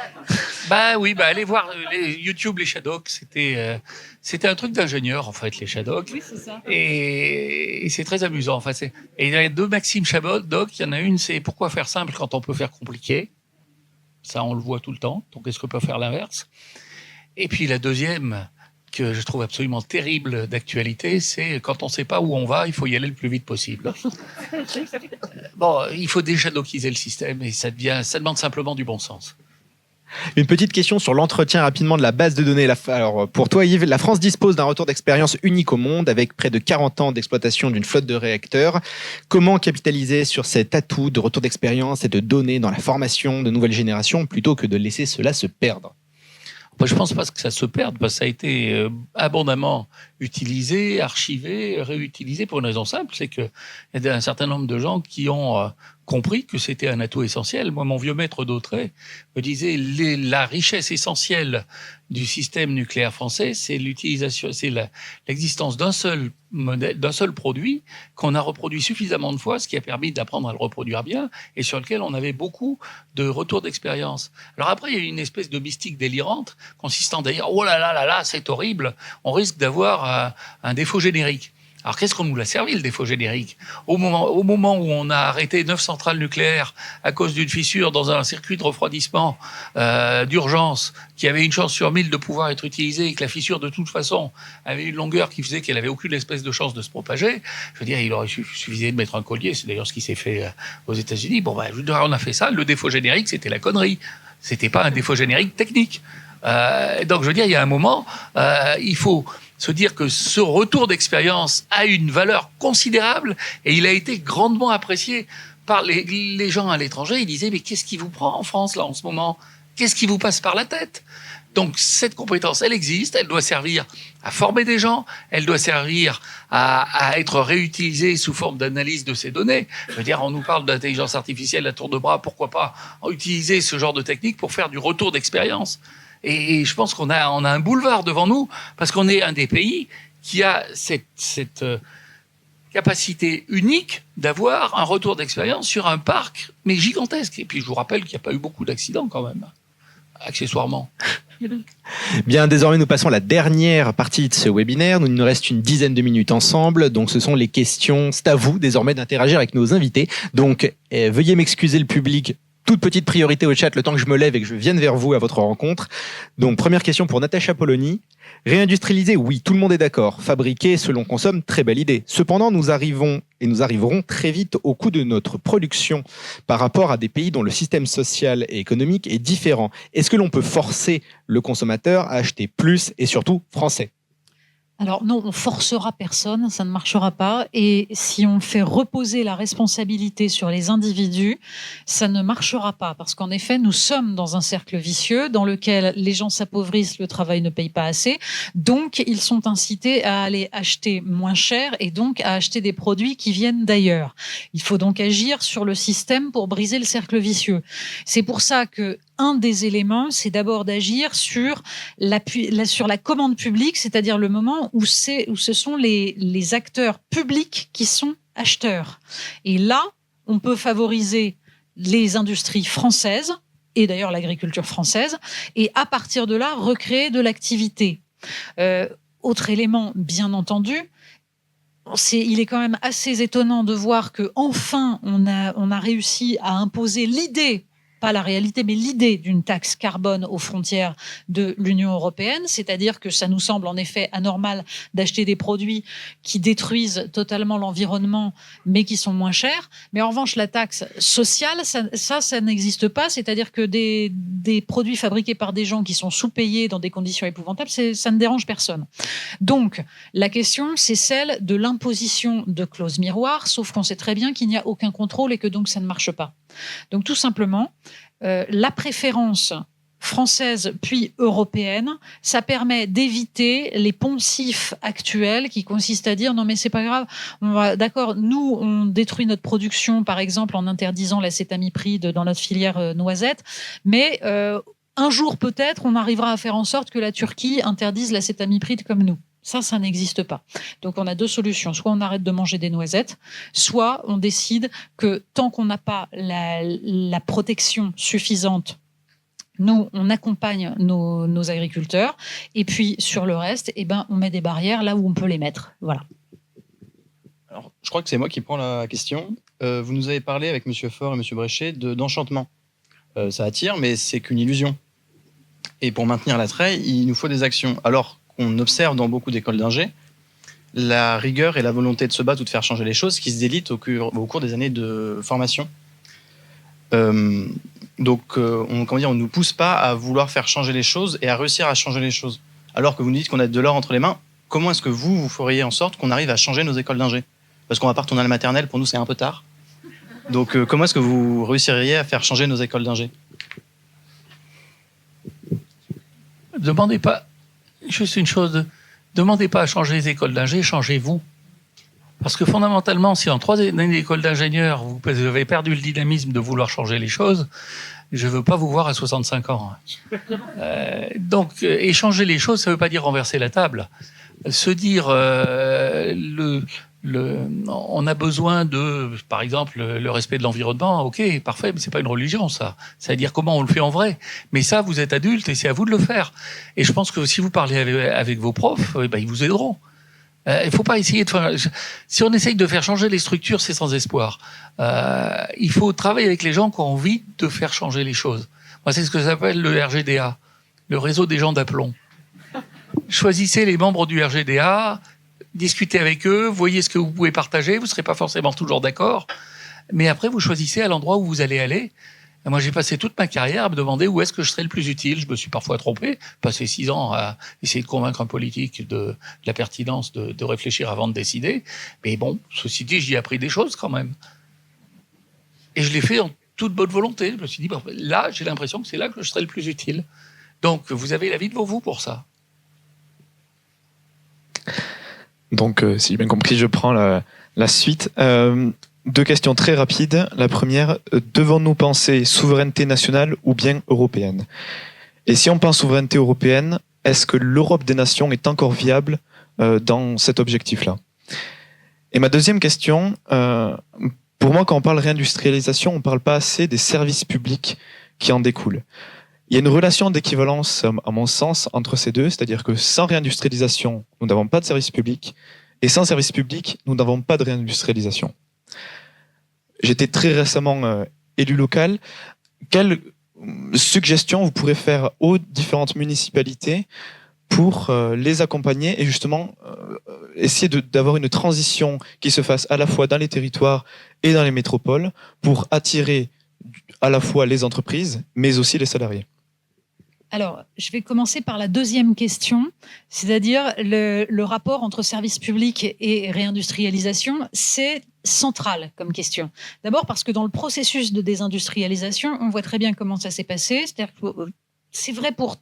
Allez voir les YouTube, les Shadok. C'était un truc d'ingénieur, en fait, les Shadok. Oui, c'est ça. Et c'est très amusant. Enfin, et il y a 2 maximes Shadok. Il y en a une, c'est pourquoi faire simple quand on peut faire compliqué. Ça, on le voit tout le temps. Donc, est-ce qu'on peut faire l'inverse? Et puis, la deuxième, que je trouve absolument terrible d'actualité, c'est quand on ne sait pas où on va, il faut y aller le plus vite possible. Bon, il faut déshadockiser le système et ça demande simplement du bon sens. Une petite question sur l'entretien rapidement de la base de données. Alors, pour toi, Yves, la France dispose d'un retour d'expérience unique au monde avec près de 40 ans d'exploitation d'une flotte de réacteurs. Comment capitaliser sur cet atout de retour d'expérience et de données dans la formation de nouvelles générations plutôt que de laisser cela se perdre ? Je ne pense pas que ça se perde, parce que ça a été abondamment utilisé, archivé, réutilisé pour une raison simple, c'est qu'il y a un certain nombre de gens qui ont compris que c'était un atout essentiel. Moi, mon vieux maître d'Autrey me disait la richesse essentielle du système nucléaire français, c'est l'existence d'un seul modèle, d'un seul produit qu'on a reproduit suffisamment de fois, ce qui a permis d'apprendre à le reproduire bien et sur lequel on avait beaucoup de retours d'expérience. Alors après, il y a une espèce de mystique délirante consistant à dire « Oh là là là là, c'est horrible, on risque d'avoir un défaut générique ». Alors, qu'est-ce qu'on nous l'a servi, le défaut générique ? Au moment où on a arrêté 9 centrales nucléaires à cause d'une fissure dans un circuit de refroidissement d'urgence, qui avait une chance sur 1000 de pouvoir être utilisée, et que la fissure, de toute façon, avait une longueur qui faisait qu'elle avait aucune espèce de chance de se propager, je veux dire, il aurait suffisait de mettre un collier. C'est d'ailleurs ce qui s'est fait aux États-Unis. Bon, je veux dire, on a fait ça. Le défaut générique, c'était la connerie. C'était pas un défaut générique technique. Donc, je veux dire, il y a un moment, il faut se dire que ce retour d'expérience a une valeur considérable et il a été grandement apprécié par les gens à l'étranger. Ils disaient, mais qu'est-ce qui vous prend en France, là, en ce moment ? Qu'est-ce qui vous passe par la tête ? Donc, cette compétence, elle existe, elle doit servir à former des gens, elle doit servir à être réutilisée sous forme d'analyse de ces données. Je veux dire, on nous parle d'intelligence artificielle à tour de bras, pourquoi pas utiliser ce genre de technique pour faire du retour d'expérience ? Et je pense qu'on a un boulevard devant nous, parce qu'on est un des pays qui a cette capacité unique d'avoir un retour d'expérience sur un parc, mais gigantesque. Et puis je vous rappelle qu'il n'y a pas eu beaucoup d'accidents quand même, accessoirement. Bien, désormais, nous passons à la dernière partie de ce webinaire. Il nous reste une dizaine de minutes ensemble. Donc, ce sont les questions. C'est à vous, désormais, d'interagir avec nos invités. Donc, veuillez m'excuser, le public. Toute petite priorité au chat, le temps que je me lève et que je vienne vers vous à votre rencontre. Donc, première question pour Natacha Polony. Réindustrialiser, oui, tout le monde est d'accord. Fabriquer, selon consomme, très belle idée. Cependant, nous arriverons très vite au coût de notre production par rapport à des pays dont le système social et économique est différent. Est-ce que l'on peut forcer le consommateur à acheter plus et surtout français ? Alors non, on forcera personne, ça ne marchera pas. Et si on fait reposer la responsabilité sur les individus, ça ne marchera pas. Parce qu'en effet, nous sommes dans un cercle vicieux dans lequel les gens s'appauvrissent, le travail ne paye pas assez. Donc, ils sont incités à aller acheter moins cher et donc à acheter des produits qui viennent d'ailleurs. Il faut donc agir sur le système pour briser le cercle vicieux. C'est pour ça que un des éléments, c'est d'abord d'agir sur la commande publique, c'est-à-dire le moment où ce sont les acteurs publics qui sont acheteurs. Et là, on peut favoriser les industries françaises, et d'ailleurs l'agriculture française, et à partir de là, recréer de l'activité. Autre élément, bien entendu, il est quand même assez étonnant de voir que enfin on a réussi à imposer l'idée, pas la réalité, mais l'idée d'une taxe carbone aux frontières de l'Union européenne, c'est-à-dire que ça nous semble en effet anormal d'acheter des produits qui détruisent totalement l'environnement, mais qui sont moins chers. Mais en revanche, la taxe sociale, ça n'existe pas, c'est-à-dire que des produits fabriqués par des gens qui sont sous-payés dans des conditions épouvantables, ça ne dérange personne. Donc, la question, c'est celle de l'imposition de clauses miroirs, sauf qu'on sait très bien qu'il n'y a aucun contrôle et que donc ça ne marche pas. Donc tout simplement, la préférence française puis européenne, ça permet d'éviter les poncifs actuels qui consistent à dire non mais c'est pas grave, d'accord, nous on détruit notre production par exemple en interdisant l'acétamipride dans notre filière noisette, mais un jour peut-être on arrivera à faire en sorte que la Turquie interdise l'acétamipride comme nous. Ça n'existe pas. Donc, on a deux solutions. Soit on arrête de manger des noisettes, soit on décide que tant qu'on n'a pas la protection suffisante, nous, on accompagne nos agriculteurs. Et puis, sur le reste, on met des barrières là où on peut les mettre. Voilà. Alors, je crois que c'est moi qui prends la question. Vous nous avez parlé avec M. Faure et M. Bréchet d'enchantement. Ça attire, mais c'est qu'une illusion. Et pour maintenir l'attrait, il nous faut des actions. Alors, on observe dans beaucoup d'écoles d'ingé la rigueur et la volonté de se battre ou de faire changer les choses qui se délitent au cours des années de formation. Donc, on ne nous pousse pas à vouloir faire changer les choses et à réussir à changer les choses. Alors que vous nous dites qu'on a de l'or entre les mains, comment est-ce que vous feriez en sorte qu'on arrive à changer nos écoles d'ingé ? Parce qu'on va pas retourner à la maternelle, pour nous c'est un peu tard. Donc, comment est-ce que vous réussiriez à faire changer nos écoles d'ingé ? Demandez pas... Juste une chose, demandez pas à changer les écoles d'ingé, changez-vous. Parce que fondamentalement, si en 3 années d'école d'ingénieur, vous avez perdu le dynamisme de vouloir changer les choses, je ne veux pas vous voir à 65 ans. Donc, et changer les choses, ça ne veut pas dire renverser la table. Se dire, on a besoin de, par exemple, le respect de l'environnement, ok, parfait, mais c'est pas une religion, ça. C'est-à-dire comment on le fait en vrai. Mais ça, vous êtes adulte et c'est à vous de le faire. Et je pense que si vous parlez avec vos profs, ils vous aideront. Il faut pas essayer de faire. Si on essaye de faire changer les structures, c'est sans espoir. Il faut travailler avec les gens qui ont envie de faire changer les choses. Moi, c'est ce que j'appelle le RGDA, le réseau des gens d'aplomb. Choisissez les membres du RGDA, discutez avec eux, voyez ce que vous pouvez partager. Vous serez pas forcément toujours d'accord, mais après vous choisissez à l'endroit où vous allez aller. Moi, j'ai passé toute ma carrière à me demander où est-ce que je serais le plus utile. Je me suis parfois trompé, passé 6 ans à essayer de convaincre un politique de la pertinence de réfléchir avant de décider. Mais bon, ceci dit, j'y ai appris des choses quand même. Et je l'ai fait en toute bonne volonté. Je me suis dit, bon, là, j'ai l'impression que c'est là que je serais le plus utile. Donc, vous avez la vie devant vous pour ça. Donc, si j'ai bien compris, je prends la suite. 2 questions très rapides. La première, devons-nous penser souveraineté nationale ou bien européenne? Et si on pense souveraineté européenne, est-ce que l'Europe des nations est encore viable dans cet objectif-là? Et ma deuxième question, pour moi, quand on parle réindustrialisation, on ne parle pas assez des services publics qui en découlent. Il y a une relation d'équivalence, à mon sens, entre ces deux, c'est-à-dire que sans réindustrialisation, nous n'avons pas de services publics, et sans services publics, nous n'avons pas de réindustrialisation. J'étais très récemment élu local. Quelles suggestions vous pourrez faire aux différentes municipalités pour les accompagner et justement essayer d'avoir une transition qui se fasse à la fois dans les territoires et dans les métropoles pour attirer à la fois les entreprises, mais aussi les salariés? Alors, je vais commencer par la deuxième question, c'est-à-dire le rapport entre services publics et réindustrialisation. C'est central comme question. D'abord parce que dans le processus de désindustrialisation, on voit très bien comment ça s'est passé. C'est-à-dire que c'est vrai pour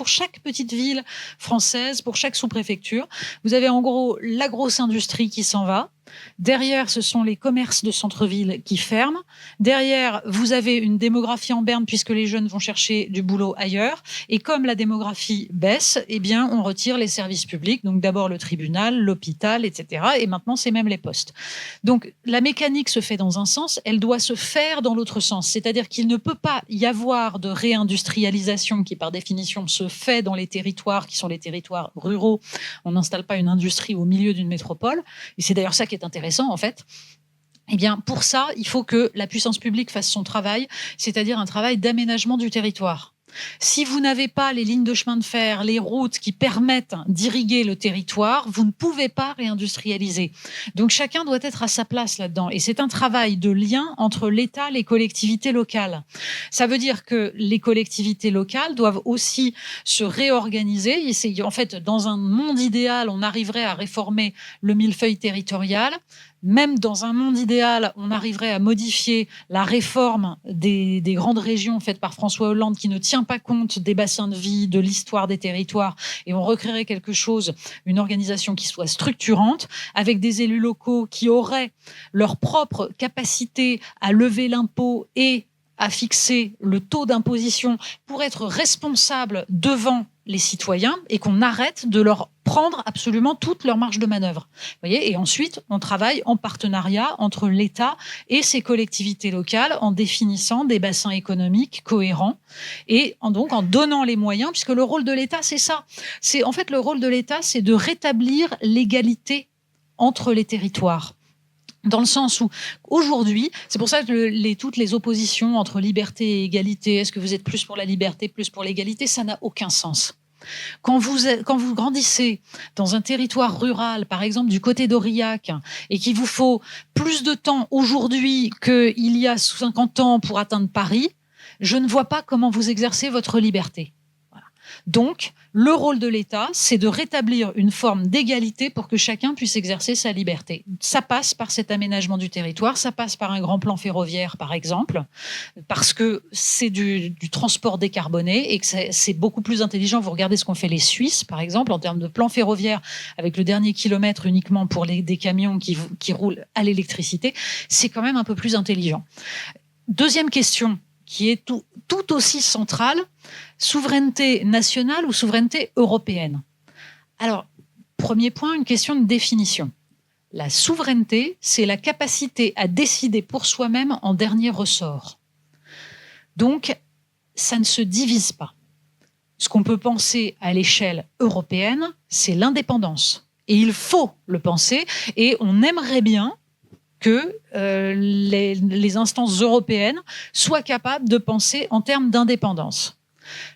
chaque petite ville française, pour chaque sous-préfecture. Vous avez en gros la grosse industrie qui s'en va. Derrière, ce sont les commerces de centre-ville qui ferment. Derrière, vous avez une démographie en berne puisque les jeunes vont chercher du boulot ailleurs. Et comme la démographie baisse, eh bien, on retire les services publics. Donc d'abord le tribunal, l'hôpital, etc. Et maintenant, c'est même les postes. Donc la mécanique se fait dans un sens, elle doit se faire dans l'autre sens. C'est-à-dire qu'il ne peut pas y avoir de réindustrialisation qui, par définition, se fait dans les territoires qui sont les territoires ruraux. On n'installe pas une industrie au milieu d'une métropole. Et c'est d'ailleurs ça qui est intéressant, en fait. Eh bien, pour ça, il faut que la puissance publique fasse son travail, c'est-à-dire un travail d'aménagement du territoire. Si vous n'avez pas les lignes de chemin de fer, les routes qui permettent d'irriguer le territoire, vous ne pouvez pas réindustrialiser. Donc chacun doit être à sa place là-dedans. Et c'est un travail de lien entre l'État et les collectivités locales. Ça veut dire que les collectivités locales doivent aussi se réorganiser. En fait, dans un monde idéal, on arriverait à réformer le millefeuille territorial. Même dans un monde idéal, on arriverait à modifier la réforme des grandes régions faites par François Hollande qui ne tient pas compte des bassins de vie, de l'histoire des territoires, et on recréerait quelque chose, une organisation qui soit structurante, avec des élus locaux qui auraient leur propre capacité à lever l'impôt et à fixer le taux d'imposition pour être responsable devant les citoyens et qu'on arrête de leur prendre absolument toute leur marge de manœuvre. Vous voyez, et ensuite, on travaille en partenariat entre l'État et ses collectivités locales en définissant des bassins économiques cohérents et donc en donnant les moyens, puisque le rôle de l'État, c'est ça. Le rôle de l'État, c'est de rétablir l'égalité entre les territoires. Dans le sens où, aujourd'hui, c'est pour ça que toutes les oppositions entre liberté et égalité, est-ce que vous êtes plus pour la liberté, plus pour l'égalité, ça n'a aucun sens. Quand vous grandissez dans un territoire rural, par exemple du côté d'Aurillac, et qu'il vous faut plus de temps aujourd'hui qu'il y a 50 ans pour atteindre Paris, je ne vois pas comment vous exercez votre liberté. Voilà. Donc, le rôle de l'État, c'est de rétablir une forme d'égalité pour que chacun puisse exercer sa liberté. Ça passe par cet aménagement du territoire, ça passe par un grand plan ferroviaire, par exemple, parce que c'est du transport décarboné et que c'est beaucoup plus intelligent. Vous regardez ce qu'ont fait les Suisses, par exemple, en termes de plan ferroviaire, avec le dernier kilomètre uniquement pour des camions qui roulent à l'électricité, c'est quand même un peu plus intelligent. Deuxième question, qui est tout aussi centrale, souveraineté nationale ou souveraineté européenne? Alors, premier point, une question de définition. La souveraineté, c'est la capacité à décider pour soi-même en dernier ressort. Donc, ça ne se divise pas. Ce qu'on peut penser à l'échelle européenne, c'est l'indépendance. Et il faut le penser, et on aimerait bien que les instances européennes soient capables de penser en termes d'indépendance.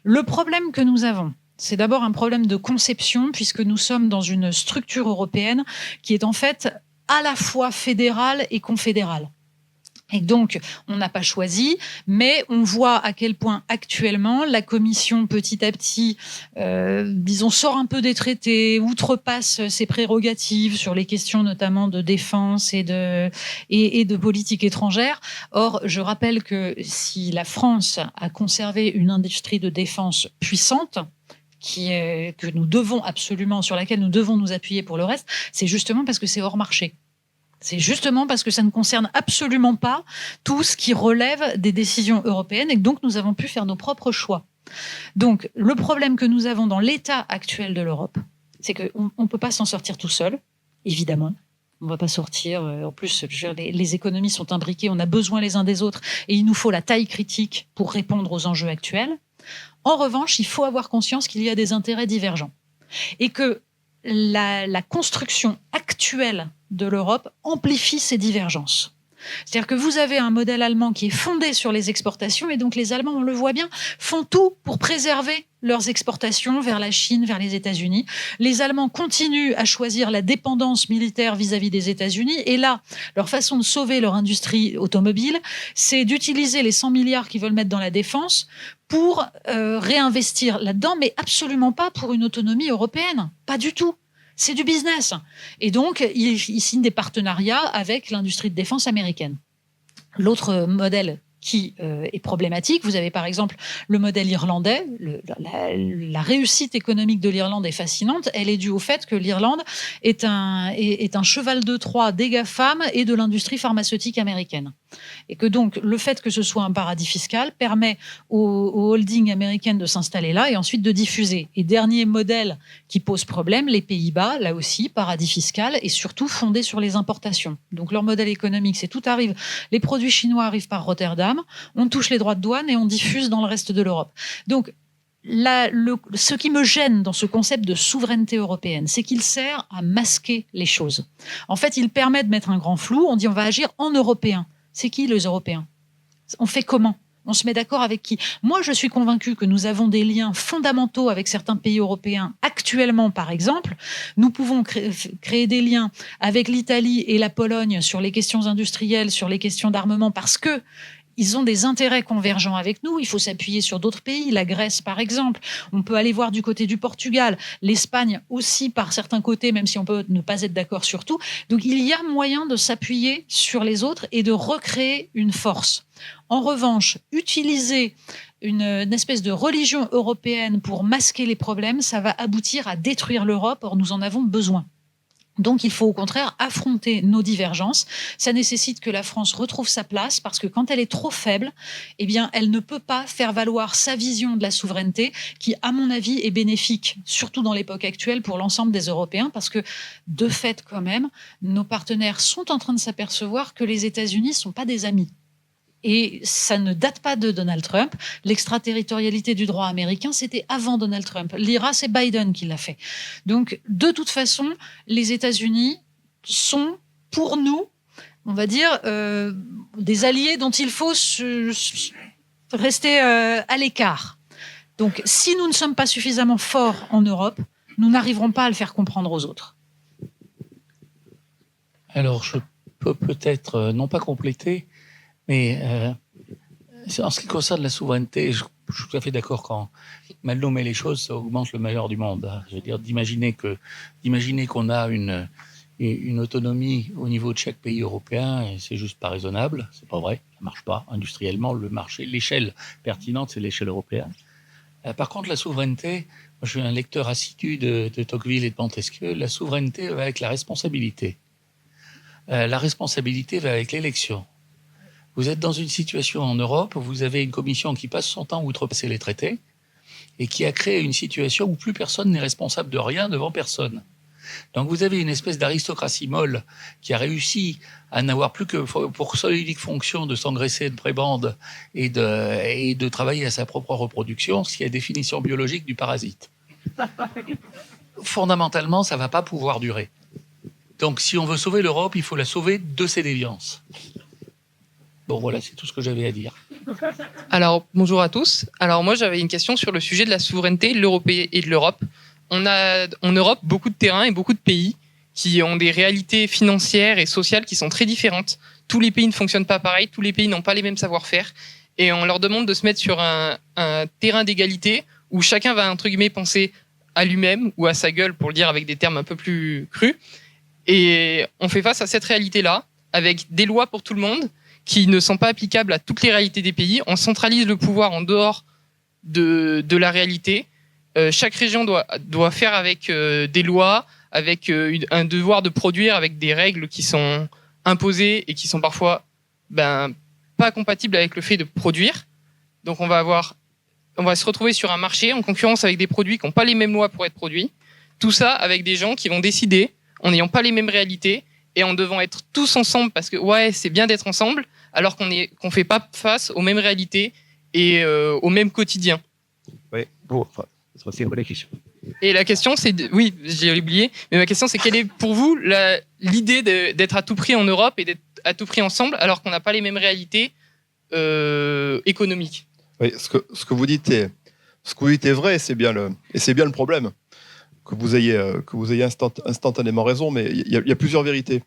Le problème que nous avons, c'est d'abord un problème de conception, puisque nous sommes dans une structure européenne qui est en fait à la fois fédérale et confédérale. Et donc, on n'a pas choisi, mais on voit à quel point actuellement la Commission, petit à petit, disons, sort un peu des traités, outrepasse ses prérogatives sur les questions notamment de défense et de politique étrangère. Or, je rappelle que si la France a conservé une industrie de défense puissante, que nous devons absolument, sur laquelle nous devons nous appuyer pour le reste, c'est justement parce que c'est hors marché. C'est justement parce que ça ne concerne absolument pas tout ce qui relève des décisions européennes et que donc nous avons pu faire nos propres choix. Donc le problème que nous avons dans l'état actuel de l'Europe, c'est qu'on ne peut pas s'en sortir tout seul, évidemment. On ne va pas sortir. En plus, les économies sont imbriquées, on a besoin les uns des autres et il nous faut la taille critique pour répondre aux enjeux actuels. En revanche, il faut avoir conscience qu'il y a des intérêts divergents et que la construction actuelle de l'Europe amplifie ces divergences. C'est-à-dire que vous avez un modèle allemand qui est fondé sur les exportations et donc les Allemands, on le voit bien, font tout pour préserver leurs exportations vers la Chine, vers les États-Unis. Les Allemands continuent à choisir la dépendance militaire vis-à-vis des États-Unis et là, leur façon de sauver leur industrie automobile, c'est d'utiliser les 100 milliards qu'ils veulent mettre dans la défense pour réinvestir là-dedans, mais absolument pas pour une autonomie européenne. Pas du tout. C'est du business. Et donc, ils signent des partenariats avec l'industrie de défense américaine. L'autre modèle qui est problématique, vous avez par exemple le modèle irlandais. La réussite économique de l'Irlande est fascinante. Elle est due au fait que l'Irlande est un cheval de Troie des GAFAM et de l'industrie pharmaceutique américaine. Et que donc, le fait que ce soit un paradis fiscal permet aux holdings américaines de s'installer là et ensuite de diffuser. Et dernier modèle qui pose problème, les Pays-Bas, là aussi, paradis fiscal et surtout fondé sur les importations. Donc, leur modèle économique, c'est tout arrive. Les produits chinois arrivent par Rotterdam, on touche les droits de douane et on diffuse dans le reste de l'Europe. Donc, ce qui me gêne dans ce concept de souveraineté européenne, c'est qu'il sert à masquer les choses. En fait, il permet de mettre un grand flou. On dit on va agir en européen. C'est qui les Européens? On fait comment? On se met d'accord avec qui? Moi, je suis convaincue que nous avons des liens fondamentaux avec certains pays européens. Actuellement, par exemple, nous pouvons créer des liens avec l'Italie et la Pologne sur les questions industrielles, sur les questions d'armement, parce que ils ont des intérêts convergents avec nous. Il faut s'appuyer sur d'autres pays, la Grèce par exemple. On peut aller voir du côté du Portugal, l'Espagne aussi par certains côtés, même si on peut ne pas être d'accord sur tout. Donc il y a moyen de s'appuyer sur les autres et de recréer une force. En revanche, utiliser une espèce de religion européenne pour masquer les problèmes, ça va aboutir à détruire l'Europe. Or, nous en avons besoin. Donc, il faut au contraire affronter nos divergences. Ça nécessite que la France retrouve sa place parce que quand elle est trop faible, eh bien, elle ne peut pas faire valoir sa vision de la souveraineté qui, à mon avis, est bénéfique, surtout dans l'époque actuelle, pour l'ensemble des Européens parce que, de fait, quand même, nos partenaires sont en train de s'apercevoir que les États-Unis ne sont pas des amis. Et ça ne date pas de Donald Trump. L'extraterritorialité du droit américain, c'était avant Donald Trump. L'IRA, c'est Biden qui l'a fait. Donc, de toute façon, les États-Unis sont, pour nous, on va dire, des alliés dont il faut rester à l'écart. Donc, si nous ne sommes pas suffisamment forts en Europe, nous n'arriverons pas à le faire comprendre aux autres. Alors, je peux peut-être, non pas compléter, mais en ce qui concerne la souveraineté, je suis tout à fait d'accord quand mal nommer les choses, ça augmente le malheur du monde. Je veux dire, d'imaginer qu'on a une autonomie au niveau de chaque pays européen, c'est juste pas raisonnable. C'est pas vrai, ça marche pas. Industriellement, le marché, l'échelle pertinente, c'est l'échelle européenne. Par contre, la souveraineté, moi, je suis un lecteur assidu de Tocqueville et de Montesquieu. La souveraineté va avec la responsabilité. La responsabilité va avec l'élection. Vous êtes dans une situation en Europe où vous avez une commission qui passe son temps à outrepasser les traités et qui a créé une situation où plus personne n'est responsable de rien devant personne. Donc vous avez une espèce d'aristocratie molle qui a réussi à n'avoir plus que pour seule unique fonction de s'engraisser de prébande et de travailler à sa propre reproduction, ce qui est la définition biologique du parasite. fondamentalement, ça ne va pas pouvoir durer. Donc, si on veut sauver l'Europe, il faut la sauver de ses déviances. Bon, voilà, c'est tout ce que j'avais à dire. Alors, bonjour à tous. Alors, moi, j'avais une question sur le sujet de la souveraineté de l'Europe et de l'Europe. On a en Europe beaucoup de terrains et beaucoup de pays qui ont des réalités financières et sociales qui sont très différentes. Tous les pays ne fonctionnent pas pareil, tous les pays n'ont pas les mêmes savoir-faire. Et on leur demande de se mettre sur un terrain d'égalité où chacun va, entre guillemets, penser à lui-même ou à sa gueule, pour le dire avec des termes un peu plus crus. Et on fait face à cette réalité-là, avec des lois pour tout le monde, qui ne sont pas applicables à toutes les réalités des pays. On centralise le pouvoir en dehors de la réalité. Chaque région doit faire avec des lois, avec un devoir de produire, avec des règles qui sont imposées et qui sont parfois pas compatibles avec le fait de produire. Donc on va se retrouver sur un marché en concurrence avec des produits qui n'ont pas les mêmes lois pour être produits. Tout ça avec des gens qui vont décider en n'ayant pas les mêmes réalités et en devant être tous ensemble parce que c'est bien d'être ensemble, alors qu'on fait pas face aux mêmes réalités et au même quotidien. Oui, bon, enfin, c'est une vraie question. Et la question, oui, j'ai oublié, mais ma question, c'est quelle est pour vous l'idée d'être à tout prix en Europe et d'être à tout prix ensemble, alors qu'on n'a pas les mêmes réalités économiques? Oui, ce que vous dites est vrai, et c'est bien le problème. Que vous ayez instantanément raison, mais il y a plusieurs vérités.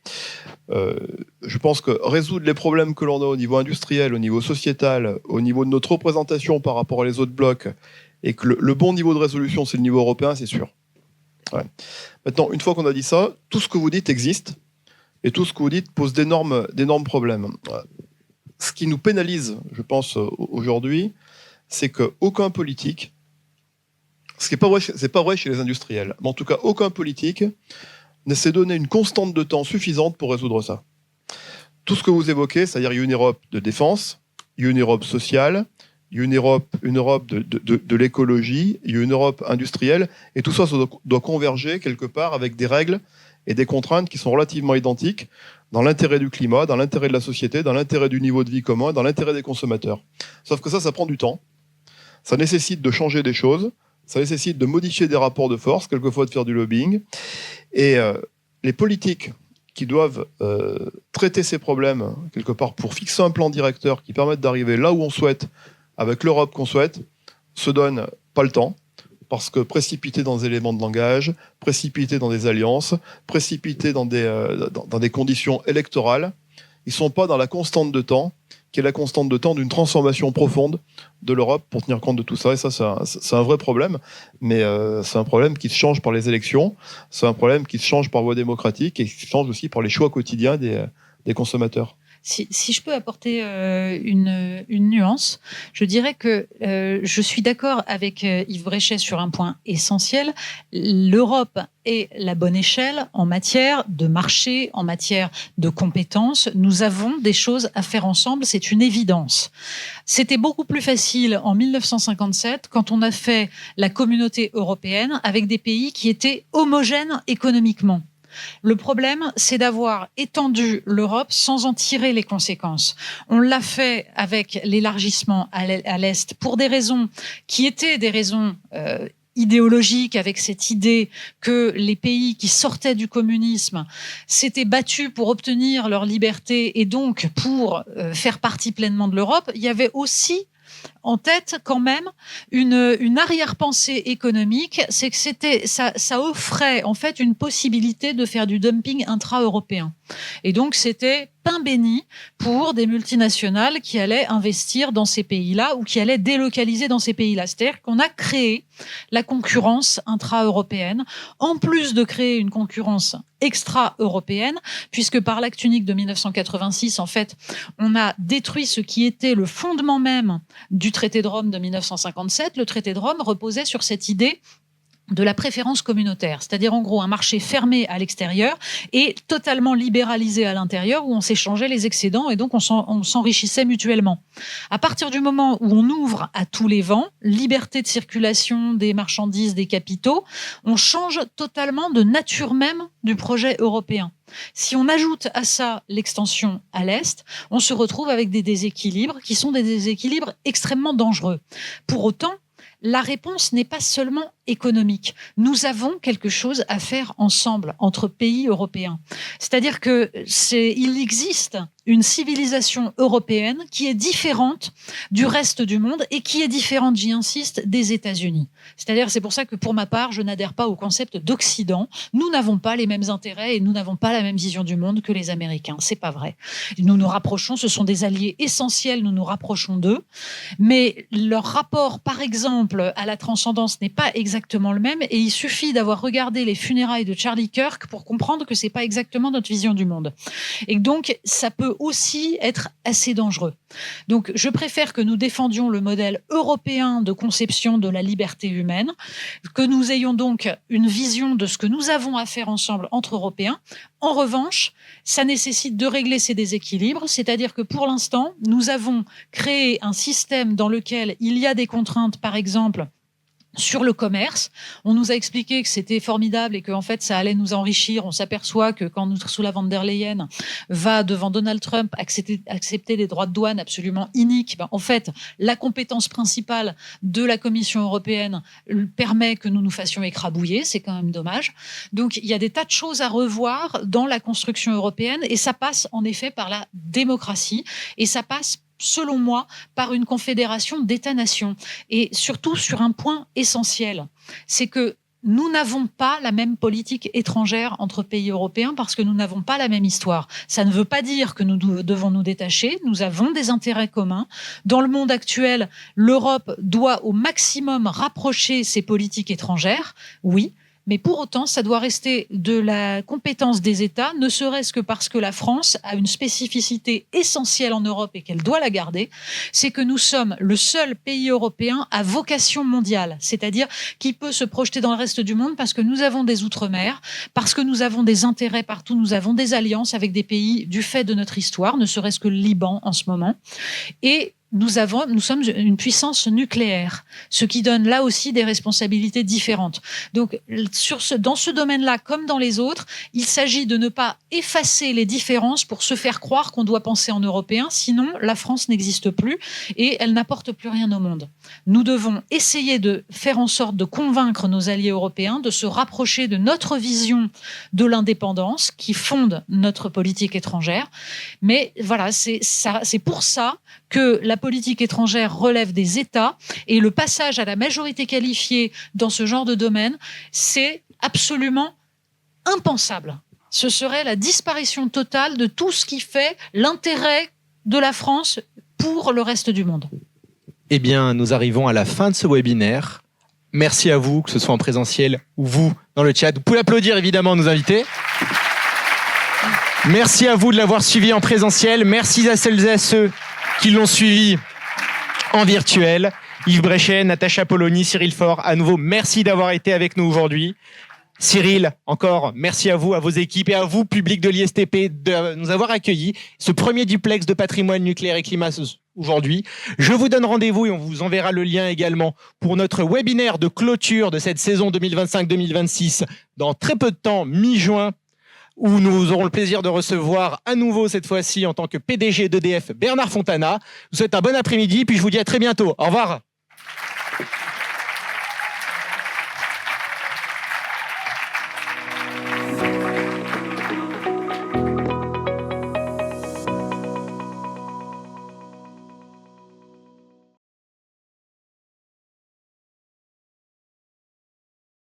Je pense que résoudre les problèmes que l'on a au niveau industriel, au niveau sociétal, au niveau de notre représentation par rapport aux autres blocs, et que le bon niveau de résolution, c'est le niveau européen, c'est sûr. Ouais. Maintenant, une fois qu'on a dit ça, tout ce que vous dites existe, et tout ce que vous dites pose d'énormes problèmes. Ce qui nous pénalise, je pense, aujourd'hui, c'est qu'aucun politique, ce qui n'est pas vrai, c'est pas vrai chez les industriels, mais en tout cas, aucun politique ne s'est donné une constante de temps suffisante pour résoudre ça. Tout ce que vous évoquez, c'est-à-dire il y a une Europe de défense, il y a une Europe sociale, il y a une Europe de l'écologie, il y a une Europe industrielle, et tout ça doit converger quelque part avec des règles et des contraintes qui sont relativement identiques dans l'intérêt du climat, dans l'intérêt de la société, dans l'intérêt du niveau de vie commun, dans l'intérêt des consommateurs. Sauf que ça prend du temps. Ça nécessite de changer des choses, ça nécessite de modifier des rapports de force, quelquefois de faire du lobbying. Et les politiques qui doivent traiter ces problèmes, quelque part, pour fixer un plan directeur qui permette d'arriver là où on souhaite, avec l'Europe qu'on souhaite, se donnent pas le temps, parce que précipités dans des éléments de langage, précipités dans des alliances, précipités dans des conditions électorales, ils ne sont pas dans la constante de temps, qui est la constante de temps d'une transformation profonde de l'Europe pour tenir compte de tout ça. Et ça, c'est un vrai problème, mais c'est un problème qui se change par les élections, c'est un problème qui se change par voie démocratique et qui se change aussi par les choix quotidiens des consommateurs. Si je peux apporter une nuance, je dirais que je suis d'accord avec Yves Bréchet sur un point essentiel. L'Europe est la bonne échelle en matière de marché, en matière de compétences. Nous avons des choses à faire ensemble, c'est une évidence. C'était beaucoup plus facile en 1957 quand on a fait la communauté européenne avec des pays qui étaient homogènes économiquement. Le problème, c'est d'avoir étendu l'Europe sans en tirer les conséquences. On l'a fait avec l'élargissement à l'Est pour des raisons qui étaient des raisons idéologiques, avec cette idée que les pays qui sortaient du communisme s'étaient battus pour obtenir leur liberté et donc pour faire partie pleinement de l'Europe. Il y avait aussi en tête quand même une arrière-pensée économique, c'est que ça offrait en fait une possibilité de faire du dumping intra-européen. Et donc c'était pain béni pour des multinationales qui allaient investir dans ces pays-là ou qui allaient délocaliser dans ces pays-là. C'est-à-dire qu'on a créé la concurrence intra-européenne, en plus de créer une concurrence extra-européenne, puisque par l'acte unique de 1986, en fait, on a détruit ce qui était le fondement même du traité de Rome de 1957. Le traité de Rome reposait sur cette idée de la préférence communautaire, c'est-à-dire en gros un marché fermé à l'extérieur et totalement libéralisé à l'intérieur où on s'échangeait les excédents et donc on s'enrichissait mutuellement. À partir du moment où on ouvre à tous les vents, liberté de circulation des marchandises, des capitaux, on change totalement de nature même du projet européen. Si on ajoute à ça l'extension à l'Est, on se retrouve avec des déséquilibres qui sont des déséquilibres extrêmement dangereux. Pour autant, la réponse n'est pas seulement économique. Nous avons quelque chose à faire ensemble entre pays européens. C'est-à-dire que il existe une civilisation européenne qui est différente du reste du monde et qui est différente, j'y insiste, des États-Unis. C'est-à-dire, c'est pour ça que pour ma part, je n'adhère pas au concept d'Occident. Nous n'avons pas les mêmes intérêts et nous n'avons pas la même vision du monde que les Américains. C'est pas vrai. Nous nous rapprochons, ce sont des alliés essentiels, nous nous rapprochons d'eux, mais leur rapport, par exemple, à la transcendance n'est pas exactement le même et il suffit d'avoir regardé les funérailles de Charlie Kirk pour comprendre que c'est pas exactement notre vision du monde. Et donc, ça peut aussi être assez dangereux. Donc, je préfère que nous défendions le modèle européen de conception de la liberté humaine, que nous ayons donc une vision de ce que nous avons à faire ensemble entre Européens. En revanche, ça nécessite de régler ces déséquilibres, c'est-à-dire que pour l'instant, nous avons créé un système dans lequel il y a des contraintes, par exemple, sur le commerce. On nous a expliqué que c'était formidable et qu'en fait, ça allait nous enrichir. On s'aperçoit que quand Ursula von der Leyen va devant Donald Trump accepter des droits de douane absolument iniques, en fait, la compétence principale de la Commission européenne permet que nous nous fassions écrabouiller. C'est quand même dommage. Donc, il y a des tas de choses à revoir dans la construction européenne et ça passe en effet par la démocratie et ça passe selon moi, par une confédération d'États-nations. Et surtout sur un point essentiel, c'est que nous n'avons pas la même politique étrangère entre pays européens parce que nous n'avons pas la même histoire. Ça ne veut pas dire que nous devons nous détacher. Nous avons des intérêts communs. Dans le monde actuel, l'Europe doit au maximum rapprocher ses politiques étrangères. Oui. Mais pour autant, ça doit rester de la compétence des États, ne serait-ce que parce que la France a une spécificité essentielle en Europe et qu'elle doit la garder, c'est que nous sommes le seul pays européen à vocation mondiale, c'est-à-dire qui peut se projeter dans le reste du monde parce que nous avons des outre-mer, parce que nous avons des intérêts partout, nous avons des alliances avec des pays du fait de notre histoire, ne serait-ce que le Liban en ce moment, et nous sommes une puissance nucléaire, ce qui donne là aussi des responsabilités différentes. Donc, dans ce domaine-là, comme dans les autres, il s'agit de ne pas effacer les différences pour se faire croire qu'on doit penser en européen, sinon la France n'existe plus et elle n'apporte plus rien au monde. Nous devons essayer de faire en sorte de convaincre nos alliés européens de se rapprocher de notre vision de l'indépendance qui fonde notre politique étrangère. Mais voilà, c'est pour ça que la politique étrangère relève des États et le passage à la majorité qualifiée dans ce genre de domaine, c'est absolument impensable. Ce serait la disparition totale de tout ce qui fait l'intérêt de la France pour le reste du monde. Eh bien, nous arrivons à la fin de ce webinaire. Merci à vous, que ce soit en présentiel ou vous dans le chat. Vous pouvez applaudir évidemment nos invités. Merci à vous de l'avoir suivi en présentiel. Merci à celles et à ceux qui l'ont suivi en virtuel. Yves Bréchet, Natacha Polony, Cyril Faure, à nouveau, merci d'avoir été avec nous aujourd'hui. Cyril, encore, merci à vous, à vos équipes et à vous, public de l'ISTP, de nous avoir accueillis. Ce premier duplex de patrimoine nucléaire et climat aujourd'hui. Je vous donne rendez-vous et on vous enverra le lien également pour notre webinaire de clôture de cette saison 2025-2026 dans très peu de temps, mi-juin, où nous aurons le plaisir de recevoir à nouveau cette fois-ci en tant que PDG d'EDF Bernard Fontana. Je vous souhaite un bon après-midi puis je vous dis à très bientôt. Au revoir.